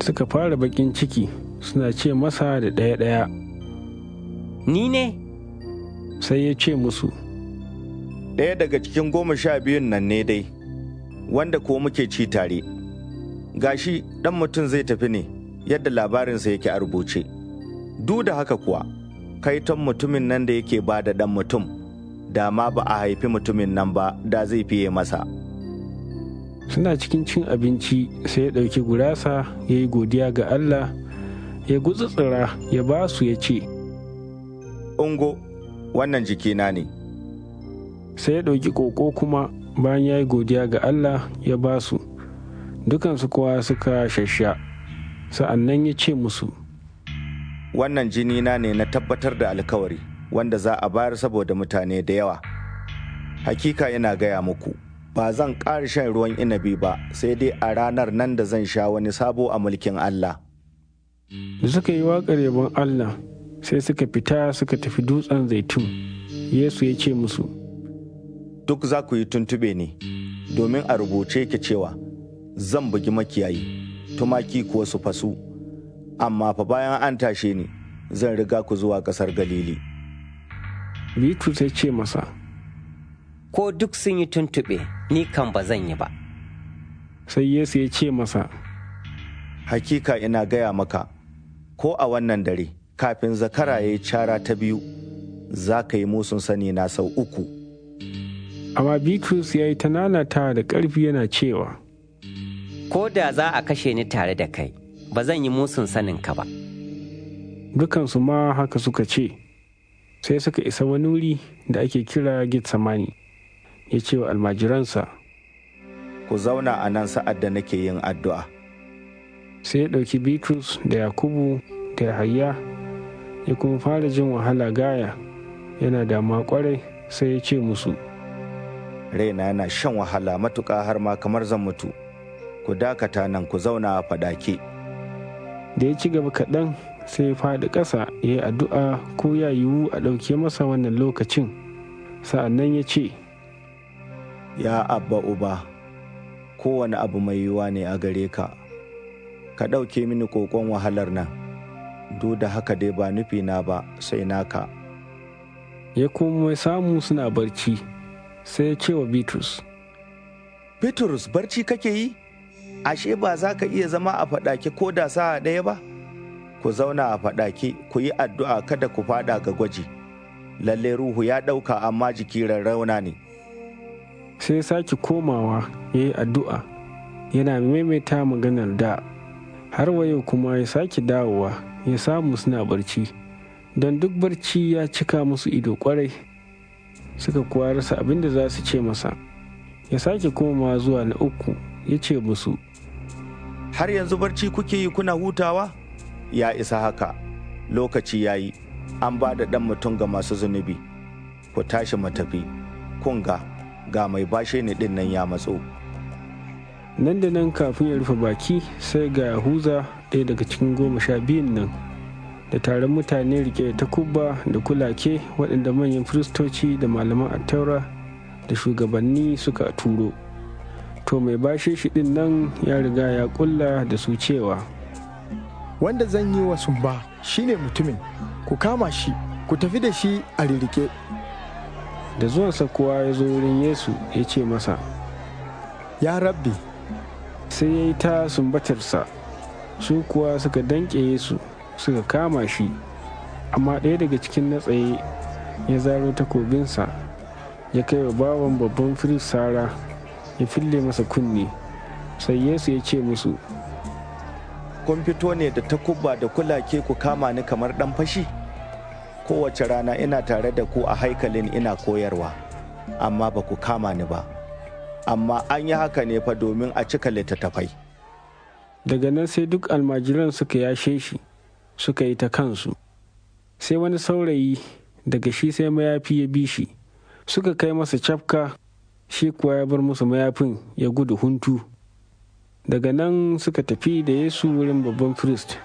Suka fara bakin ciki, suna ce masa da ɗaya-ɗaya, ni ne? Sai ya ce musu, ɗaya daga cikin 12 nan ne dai, wanda kuwa muke ci tare. Gashi ɗan mutum zai tafi ne yadda labarinsa yake a rubuce. Duk da haka kuwa, kaiton mutumin nan da yake ba da ɗan mutum, da ma ba a haifi mutumin nan ba, da zai fiye masa. Suna cikin cin abinci, sai ya ɗauki gurasa, ya yi godiya ga Allah, ya gutsutsura, ya ba su ya ce, ungo, wannan jikina ne. Sai ya ɗauki ƙoƙo kuma, bayan ya yi godiya ga Allah, ya ba su. Dukansu kuwa suka shasha. Sa'an nan ya ce musu, wannan jinina ne na tabbatar da alkawari, wanda za a bayar saboda mutane da yawa. Hakika ina gaya muku, ba zan ƙara shan ruwan inabi ba, sai dai a ranar nan da zan sha wani sabo a mulkin Allah. Da suka yi waƙar yabon Allah, sai suka fita suka tafi dutsen zaitun. Yesu ya ce musu, duk za ku yi tuntube ne, domin a rubuce ki cewa, zan bugi makiyayi, tumaki kuwa su fasu, amma fa bayan an tashe ni, zan riga ku zuwa ƙasar Galili. Bitrus ya ce masa, ko duk sun yi tuntuɓe, ni kan ba zan yi ba. Sai Yesu ya ce masa, hakika ina gaya maka, ko a wannan dare, kafin zakara ya yi cara ta 2, za ka yi musun sani na sau 3. Amma Bitrus ya yi ta nanata da ƙarfi yana cewa, ko da za a kashe ni tare da kai, ba zan yi musun saninka ba. Dukansu ma haka suka ce. Sai suka isa wani wuri da ake kira Getsamani. Ya ce wa almajiransa, ku zauna a nan sa'ad da nake yin addu'a. Sai ya ɗauki Bitrus da Yakubu da Yahaya, ya kuma fara jin wahala gaya, yana damuwa ƙwarai, sai ya ce musu, raina yana shan wahala matuƙa har ma kamar zan mutu. Ku dakata nan ku zauna a fadake. Da ya ci gaba kaɗan, sai ya faɗi ƙasa, ya yi addu'a ko ya yiwu a ɗauke masa wannan lokacin. Sa'an nan ya ce, ya Abba Uba, kowane abu mai yiwuwa ne a gare ka. Ka ɗauke mini ƙoƙon wahalar nan, duk da haka dai ba nufina ba sai naka. ya kuma samu suna barci, sai ya ce wa Bitrus, Bitrus, barci kake yi? Ashe ba za ka iya zama a faɗake ko da sa'a ɗaya ba? Ku zauna a faɗake, ku yi addu'a kada ku faɗa ga gwaji. Lalle ruhu ya ɗauka amma jiki rarrauna ne. Sai ya sake komawa ya yi addu'a, yana maimaita maganar da. Har wa yau kuma ya sake dawowa ya samu suna barci, don duk barci ya cika musu ido kwarai. Suka kuwa rasa abin da za su ce masa. Ya sake komawa zuwa na uku ya ce musu, har yanzu barci kuke yi kuna hutawa? Ya isa haka, lokaci ya yi, an ba da ɗan mutum ga masu zunubi. Ku tashi mu tafi, kun ga mai bashe ni ɗin nan ya matso. Nan da nan kafin ya rufe baki, sai ga Hausa, ɗaya daga cikin 12 nan, da taron mutane rike da takuba da kulake waɗanda manyan firistoci da malaman attaura da shugabanni suka turo. To mai bashe shi ɗin nan ya riga ya ƙulla da su cewa, wanda zan yi wa sumba shine mutumin, ku kama shi ku tafi da shi a ririke. Da zuwansa kuwa ya zo wurin Yesu ya ce masa, ya rabbi. Sai ya yi ta sumbatarsa. Su kuwa suka danƙe Yesu suka kama shi, amma ɗaya daga cikin na tsaye ya zaro takobinsa ya kai wa bawan babban firist sara, ya fille masa kunne. Sai Yesu ya ce musu, kun fito ne da takuba da kulake ku kama ni kamar ɗan fashi? Kowace rana ina tare da ku a haikalin ina koyarwa, amma ba ku kama ni ba. Amma an yi haka ne fa domin a cika littattafai. Daga nan sai duk almajiran suka yashe shi, suka yi ta kansu. Sai wani saurayi daga shi sai mayafi ya bi shi, suka kai masa cafka, shi kuwa ya bar musu mayafin ya gudu huntu. Daga nan suka tafi da Yesu wurin babban firist.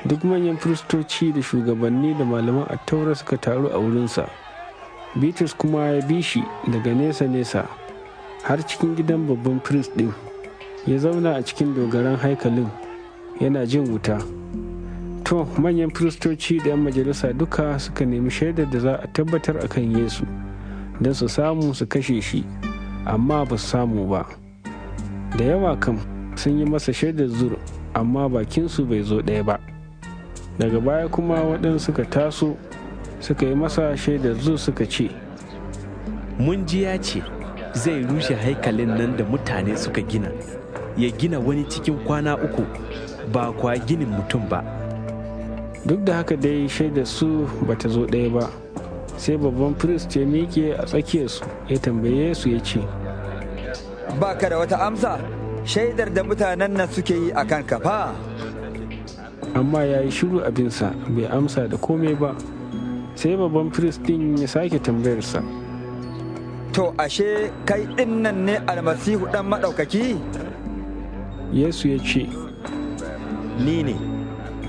Duk manyan firistoci da shugabanni da malaman attaura suka taru a wurinsa. Bitrus kuma ya bi shi daga nesa-nesa har cikin gidan babban firist ɗin. Ya zauna a cikin dogaran haikalin yana jin wuta. To, manyan firistoci da 'yan majalisa duka suka nemi shaidar da za a tabbatar akan Yesu, don su samu su kashe shi, amma ba su samu ba. Da yawa kam sun yi masa shaidar zur, amma bakinsu bai zo ɗaya ba. Daga baya kuma waɗansu suka taso suka yi masa shaidar zur suka ce, mun ji ya ce zai rushe haikalin nan da mutane suka gina, ya gina wani cikin kwana 3, ba kwa ginin mutum ba. Duk da haka dai shaidar su bata zo ɗaya ba. Sai babban firist ya miƙe a tsakiyarsu ya tambaye su ya ce, ba ka da wata amsa shaidar da mutanen nan suke yi a kan kafa? Amma ya yi shiru abinsa, bai amsa da komai ba. Sai babban firist ɗin ya sake tambayarsa, to ashe kai ɗin nan ne almasihu ɗan maɗaukaki? Yesu ya ce, ni ne.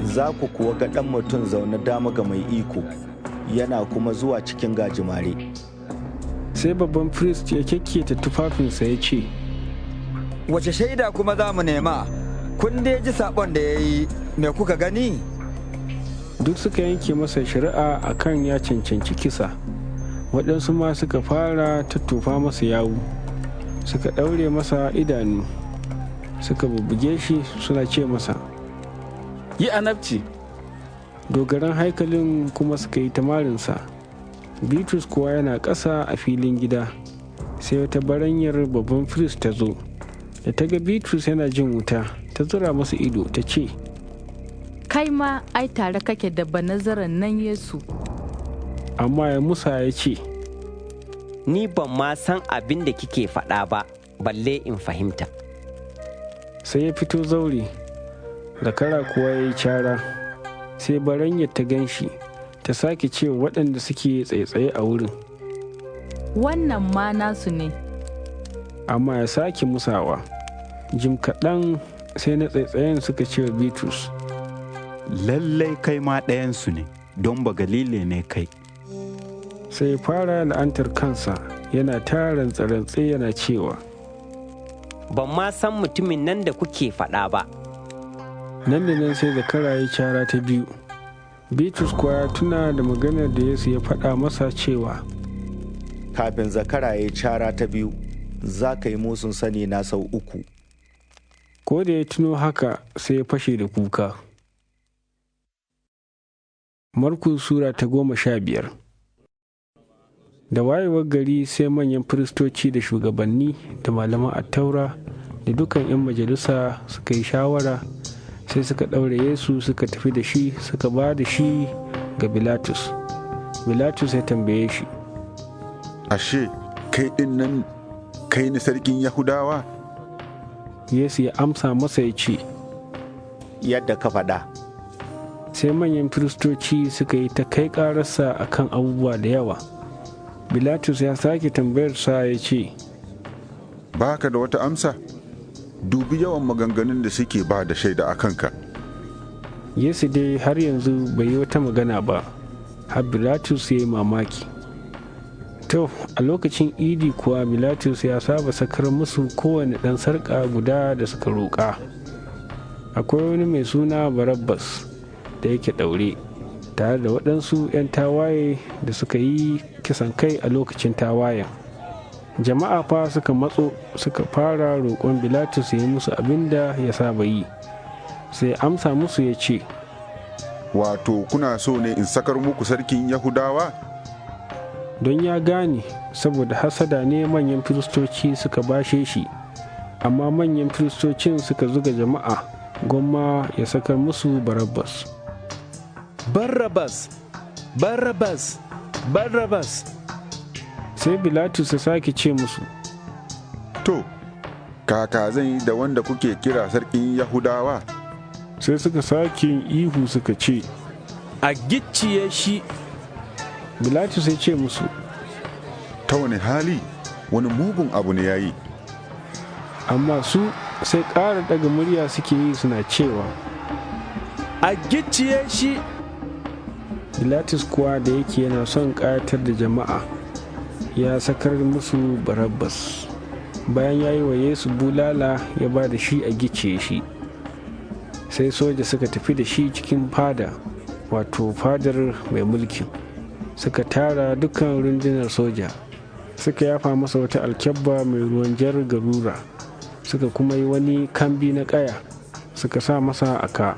Za ku kuwa ga ɗan mutum zaune dama ga mai iko, yana kuma zuwa cikin gajimare. Sai babban firist ya kyakketa tufafinsa ya ce, wace shaida kuma za mu nema? Kun dai ji saɓon da ya yi, me kuka gani? Duk suka yanke masa shari'a a kan ya cancanci kisa. Waɗansu ma suka fara tattofa masa yawu, suka ɗaure masa idanu, suka bubbuge shi suna ce masa, yi anabci. Dogaran haikalin kuma suka yi tamarinsa. Bitrus kuwa yana ƙasa a filin gida. Sai wata baranyar babban firist ta zo, da ta ga Bitrus yana jin wuta, ta zura masa ido ta ce, kai ma ai tare kake da banazaran nan Yesu. Amma ya musa ya ce, ni ban ma san abin da kike faɗa ba, balle in fahimta. Sai ya fito zaure, zakara kuwa ya yi cara. Sai baranyar ta gan shi, ta sake cewa waɗanda suke tsaitsaye a wurin, wannan ma nasu ne. Amma ya sake musawa. Jim kaɗan sai na tsaitsayen suka ce wa Bitrus, lallai kai ma ɗayansu ne, don ba Galile ne kai. Sai ya fara la'antar kansa, yana ta rantsa-rantse yana cewa, ban ma san mutumin nan da kuke faɗa ba. Nan da nan sai zakara ya cara ta biyu. Bitrus kuwa ya tuna da maganar da Yesu ya faɗa masa cewa, kafin zakara ya yi cara ta biyu, za ka yi musun sani na sau 3. Ko da ya tuno haka sai ya fashe da kuka. Markus Sura ta 15. Da wayewar gari sai manyan firistoci da shugabanni da malaman attaura da dukan 'yan majalisa suka yi shawara, sai suka ɗaure Yesu suka tafi da shi suka ba da shi ga Bilatus. Bilatus ya tambaye shi, ashe kai ɗin nan kai ne sarkin Yahudawa? Yesu ya amsa masa ya ce, yadda ka faɗa. Sai manyan firistoci suka yi ta kai ƙararsa a kan abubuwa da yawa. Bilatus ya sake tambayarsa ya ce, ba ka da wata amsa? Dubi yawan maganganun da suke ba da shaida a kanka. Yesu dai har yanzu bai yi wata magana ba, har Bilatus ya yi mamaki. To, a lokacin idi kuwa Bilatus ya saba sakar musu kowane ɗan sarƙa guda da suka roƙa. Akwai wani mai suna Barabbas da yake ɗaure, tare da waɗansu 'yan tawaye da suka yi kisan kai a lokacin tawayen. Jama'a fa suka matso suka fara roƙon Bilatus ya yi musu abin da ya saba yi. Sai amsa musu ya ce, wato kuna so ne in sakar muku sarkin Yahudawa? Don ya gane saboda hasada ne manyan firistoci suka bashe shi, amma manyan firistocin suka zuga jama'a gwamma ya sakar musu Barabbas. Barrabas, Barrabas, Barrabas. Sai Bilatus ya sake ce musu, to, kaka zan yi da wanda kuke kira sarkin Yahudawa? Sai suka sake yin ihu suka ce, a gicciye shi. Bilatus ya ce musu, ta wani hali wani mugun abu ne ya yi? Amma su sai ƙara daga murya suke yi suna cewa, a gicciye shi. Bilatus kuwa da yake yana son ƙayatar da jama'a, ya sakar musu Barabbas. Bayan ya yi wa Yesu bulala ya ba da shi a gicciye shi. Sai soja suka tafi da shi cikin fada, wato fadar mai mulkin. Suka tara dukkan rundunar soja, suka yafa masa wata alkyabba mai ruwan jar garura, suka kuma yi wani kambi na ƙaya suka sa masa a ka.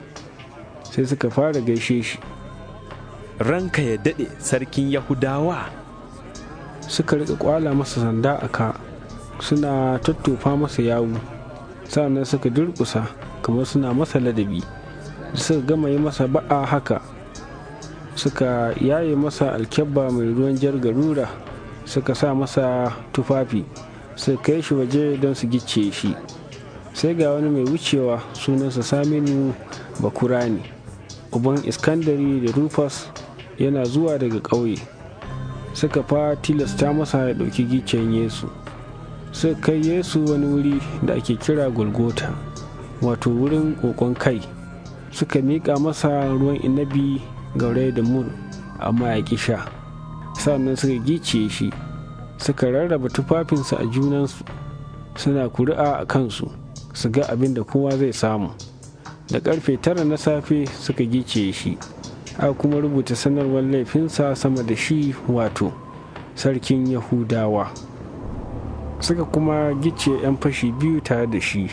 Sai suka fara gaishe shi, ranka ya daɗe sarkin Yahudawa. Suka riƙa kwala masa sanda a ka, suna tattofa masa yawu, sannan suka durƙusa kamar suna masa ladabi. Suka gama yi masa ba'a haka, suka yaye masa alkyabba mai ruwan jar garura, suka sa masa tufafi, suka kai shi waje don su gicce shi. Sai ga wani mai wucewa sunansa Saminu Bakurani, uban Iskandari da Rufus, yana zuwa daga ƙauye. Suka fa tilasta masa ya ɗauki giccen Yesu. Suka kai Yesu wani wuri da ake kira Golgota, wato wurin ƙoƙon kai. Suka miƙa masa ruwan inabi gauraye da mur, amma ya ƙi sha. Sannan suka gicciye shi, suka rarraba tufafinsa a junansu, suna kuri'a a kansu su ga abin da kowa zai samu. Da ƙarfe 9 na safe suka gicciye shi, aka kuma rubuta sanarwar laifinsa sama da shi, wato sarkin Yahudawa. Suka kuma gicciye 'yan fashi biyu tare da shi,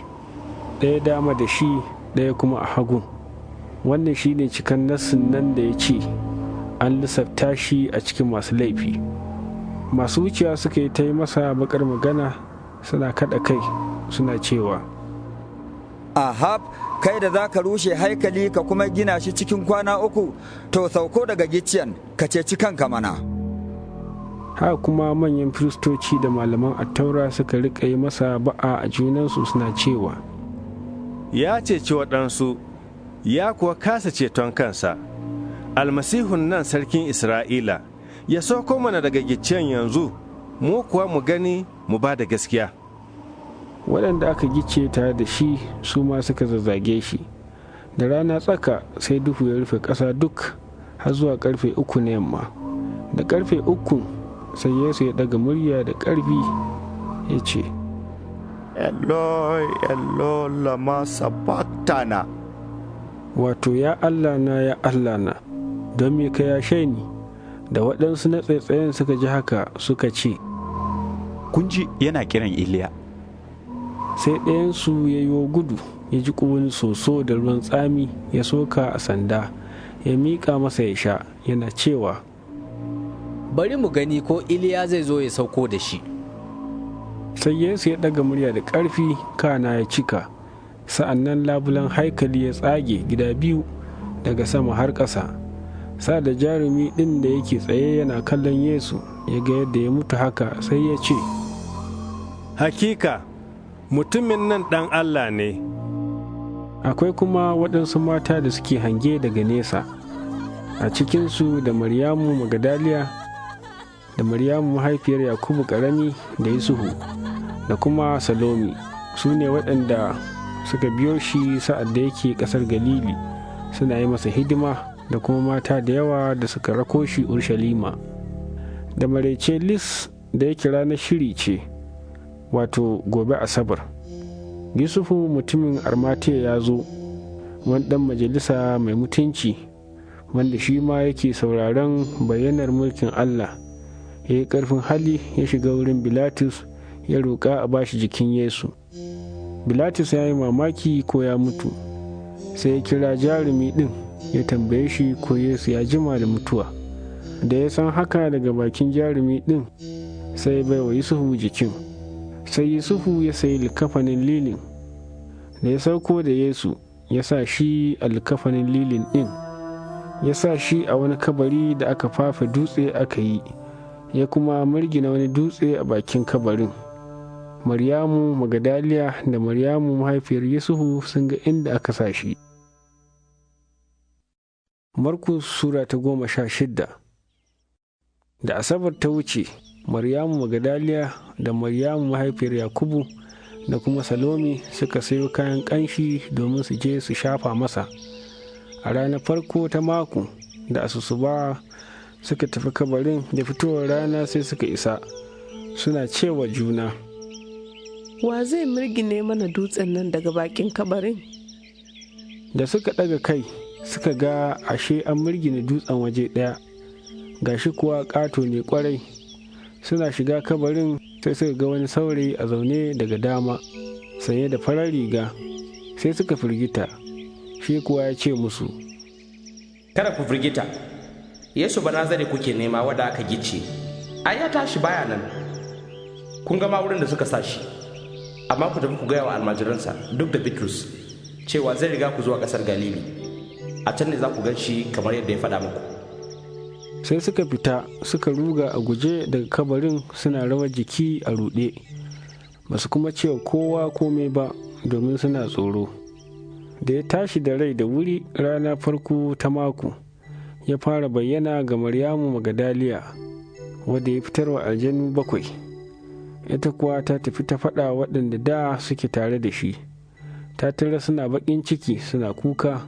ɗaya dama da shi, ɗaya kuma a hagun. Wannan shi ne cikan nassin nan da ya ce an lissafta shi a cikin masu laifi. Masu wuciya suka yi ta yi masa bakar magana, suna kaɗa kai suna cewa, Ahab, kai da za ka rushe haikali ka kuma gina shi cikin kwana 3, to sauko daga gicciyen ka ceci kanka mana. Haka kuma manyan firistoci da malaman attaura suka riƙa yi masa ba'a a junansu suna cewa, ya ceci waɗansu, ya kuwa kasa ceton kansa. Almasihun nan sarkin Isra'ila, ya sauko mana daga gicciyen yanzu, mu kuwa mu gani mu ba da gaskiya. Waɗanda aka gice tare da shi su ma suka zazzage shi. Da rana tsaka sai duhu ya rufe ƙasa duk har zuwa ƙarfe 3 na yamma. Da ƙarfe 3 sai Yesu ya ɗaga murya da ƙarfi ya ce, Eloi, Eloi, lama sabachthani. Wato, ya Allah na, don me ka yashe ni? Da waɗansu na tsaitsayen suka ji haka suka ce, kun ji yana kiran Iliya. Sai ɗayansu ya yi gudu, ya ji wani soso da ruwan tsami ya soka a sanda, ya miƙa masa ya sha, yana cewa, bari mu gani ko Iliya zai zo ya sauko da shi. Sai Yesu ya ɗaga murya da ƙarfi, kana ya cika, sa'an nan labulen haikali ya tsage gida biyu daga sama har ƙasa. Sa da jarumi ɗin da yake tsaye yana kallon Yesu ya ga yadda ya mutu haka, sai ya ce, hakika mutumin nan ɗan Allah ne. Akwai kuma waɗansu mata da suke hange daga nesa, a cikinsu da Maryamu Magadaliya, da Maryamu mahaifiyar Yakubu ƙarami da Yusufu, da kuma Salomi, su ne waɗanda suka biyo shi sa'ad da yake ƙasar Galili suna yi masa hidima, da kuma mata da yawa da suka rako shi Urshalima. Da maraice Lis da yake ranar shiri ce, wato gobe Asabar, Yusufu mutumin Armatiya ya zo, wani ɗan majalisa mai mutunci, wanda shi ma yake sauraron bayyanar mulkin Allah, ya yi ƙarfin hali ya shiga wurin Bilatus ya roƙa a bashi jikin Yesu. Bilatus ya yi mamaki ko ya mutu, sai ya kira jarumi ɗin ya tambaye shi ko Yesu ya jima da mutuwa. Da ya san haka daga bakin jarumi ɗin, sai bai wa Yusufu jikin. Sai Yusufu ya sayi likafanin lilin, da ya sauko da Yesu ya sa shi a likafanin lilin ɗin, ya sa shi a wani kabari da aka fafe dutse aka yi, ya kuma mirgina wani dutse a bakin kabarin. Maryamu Magadaliya da Maryamu mahaifiyar Yusufu sun ga inda aka sa shi. Markus Sura ta 16. Da Asabar ta wuce, Maryamu Magadaliya da Maryamu mahaifiyar Yakubu da kuma Salomi suka sayo kayan ƙanshi domin su je su shafa masa. A ranar farko ta mako da asusuba suka tafi kabarin, da fitowar rana sai suka isa, suna cewa juna, wa zai mirgine mana dutsen nan daga bakin kabarin? Da suka ɗaga kai suka ga ashe an mirgine dutsen waje ɗaya, gashi kuwa ƙato ne ƙwarai. Suna shiga kabarin sai suka ga wani saurayi a zaune daga dama, sanye da farar riga, sai suka firgita. Shi kuwa ya ce musu, kada ku firgita, Yesu Banazare kuke nema wadda aka gice, ai ya tashi baya nan, kun gama wurin da suka sa shi. Amma ku tafi ku gaya wa almajiransa duk da Bitrus cewa zai riga ku zuwa ƙasar Galili, a can ne za ku gan shi kamar yadda ya faɗa muku. Sai suka fita suka ruga a guje daga kabarin suna rawar jiki a ruɗe, ba su kuma cewa kowa komai ba domin suna tsoro. Da ya tashi da rai da wuri rana farko ta mako, ya fara bayyana ga Maryamu Magadaliya, wadda ya fitarwa aljanu 7. Ita kuwa ta tafi ta faɗa waɗanda da suke tare da shi, ta tara suna baƙin ciki suna kuka,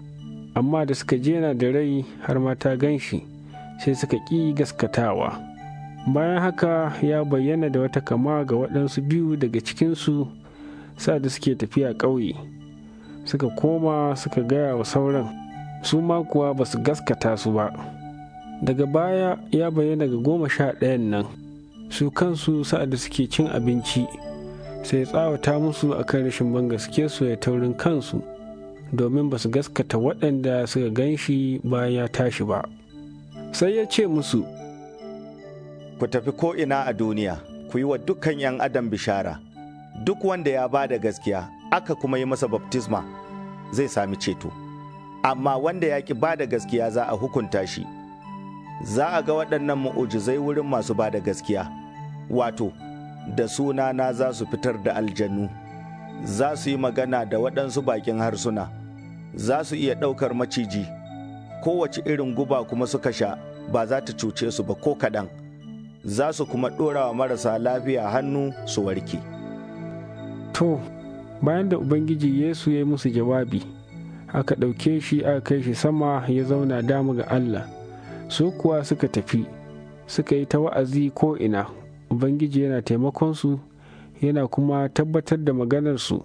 amma da suka je yana da rai har ma ta gan shi, sai suka ƙi gaskatawa. Bayan haka ya bayyana da wata kama ga waɗansu 2 daga cikinsu sa da suke tafiya ƙauye, suka koma suka gaya wa sauran, su ma kuwa ba su gaskata su ba. Daga baya ya bayyana ga 11 nan, su kansu sa'ad da suke cin abinci, sai tsawata musu akan rashin bangaske su ya taurin kansu, domin ba su gaskata waɗanda suka gan shi bayan ya tashi ba. Sai ya ce musu, ku tafi ko'ina a duniya, ku yi wa dukkan ‘yan adam bishara, duk wanda ya ba da gaskiya aka kuma yi masa baftisma zai sami ceto, amma wanda ya ƙi ba da gaskiya za a hukunta shi. Za a ga waɗannan mu'ujizai wurin masu ba da gaskiya, wato, da sunana za su fitar da aljanu, za su yi magana da waɗansu bakin harsuna, za su iya ɗaukar maciji, kowace irin guba kuma suka sha ba za ta cuce su ba ko kaɗan, za su kuma ɗora wa marasa lafiya hannu su warke. To, bayan da Ubangiji Yesu ya yi musu jawabi, aka ɗauke shi aka kai shi sama ya zauna dama ga Allah. Su kuwa suka tafi, suka yi ta wa'azi ko'ina, Ubangiji yana taimakonsu, yana kuma tabbatar da maganarsu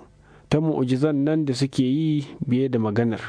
ta mu'ujizan nan da suke yi biye da maganar.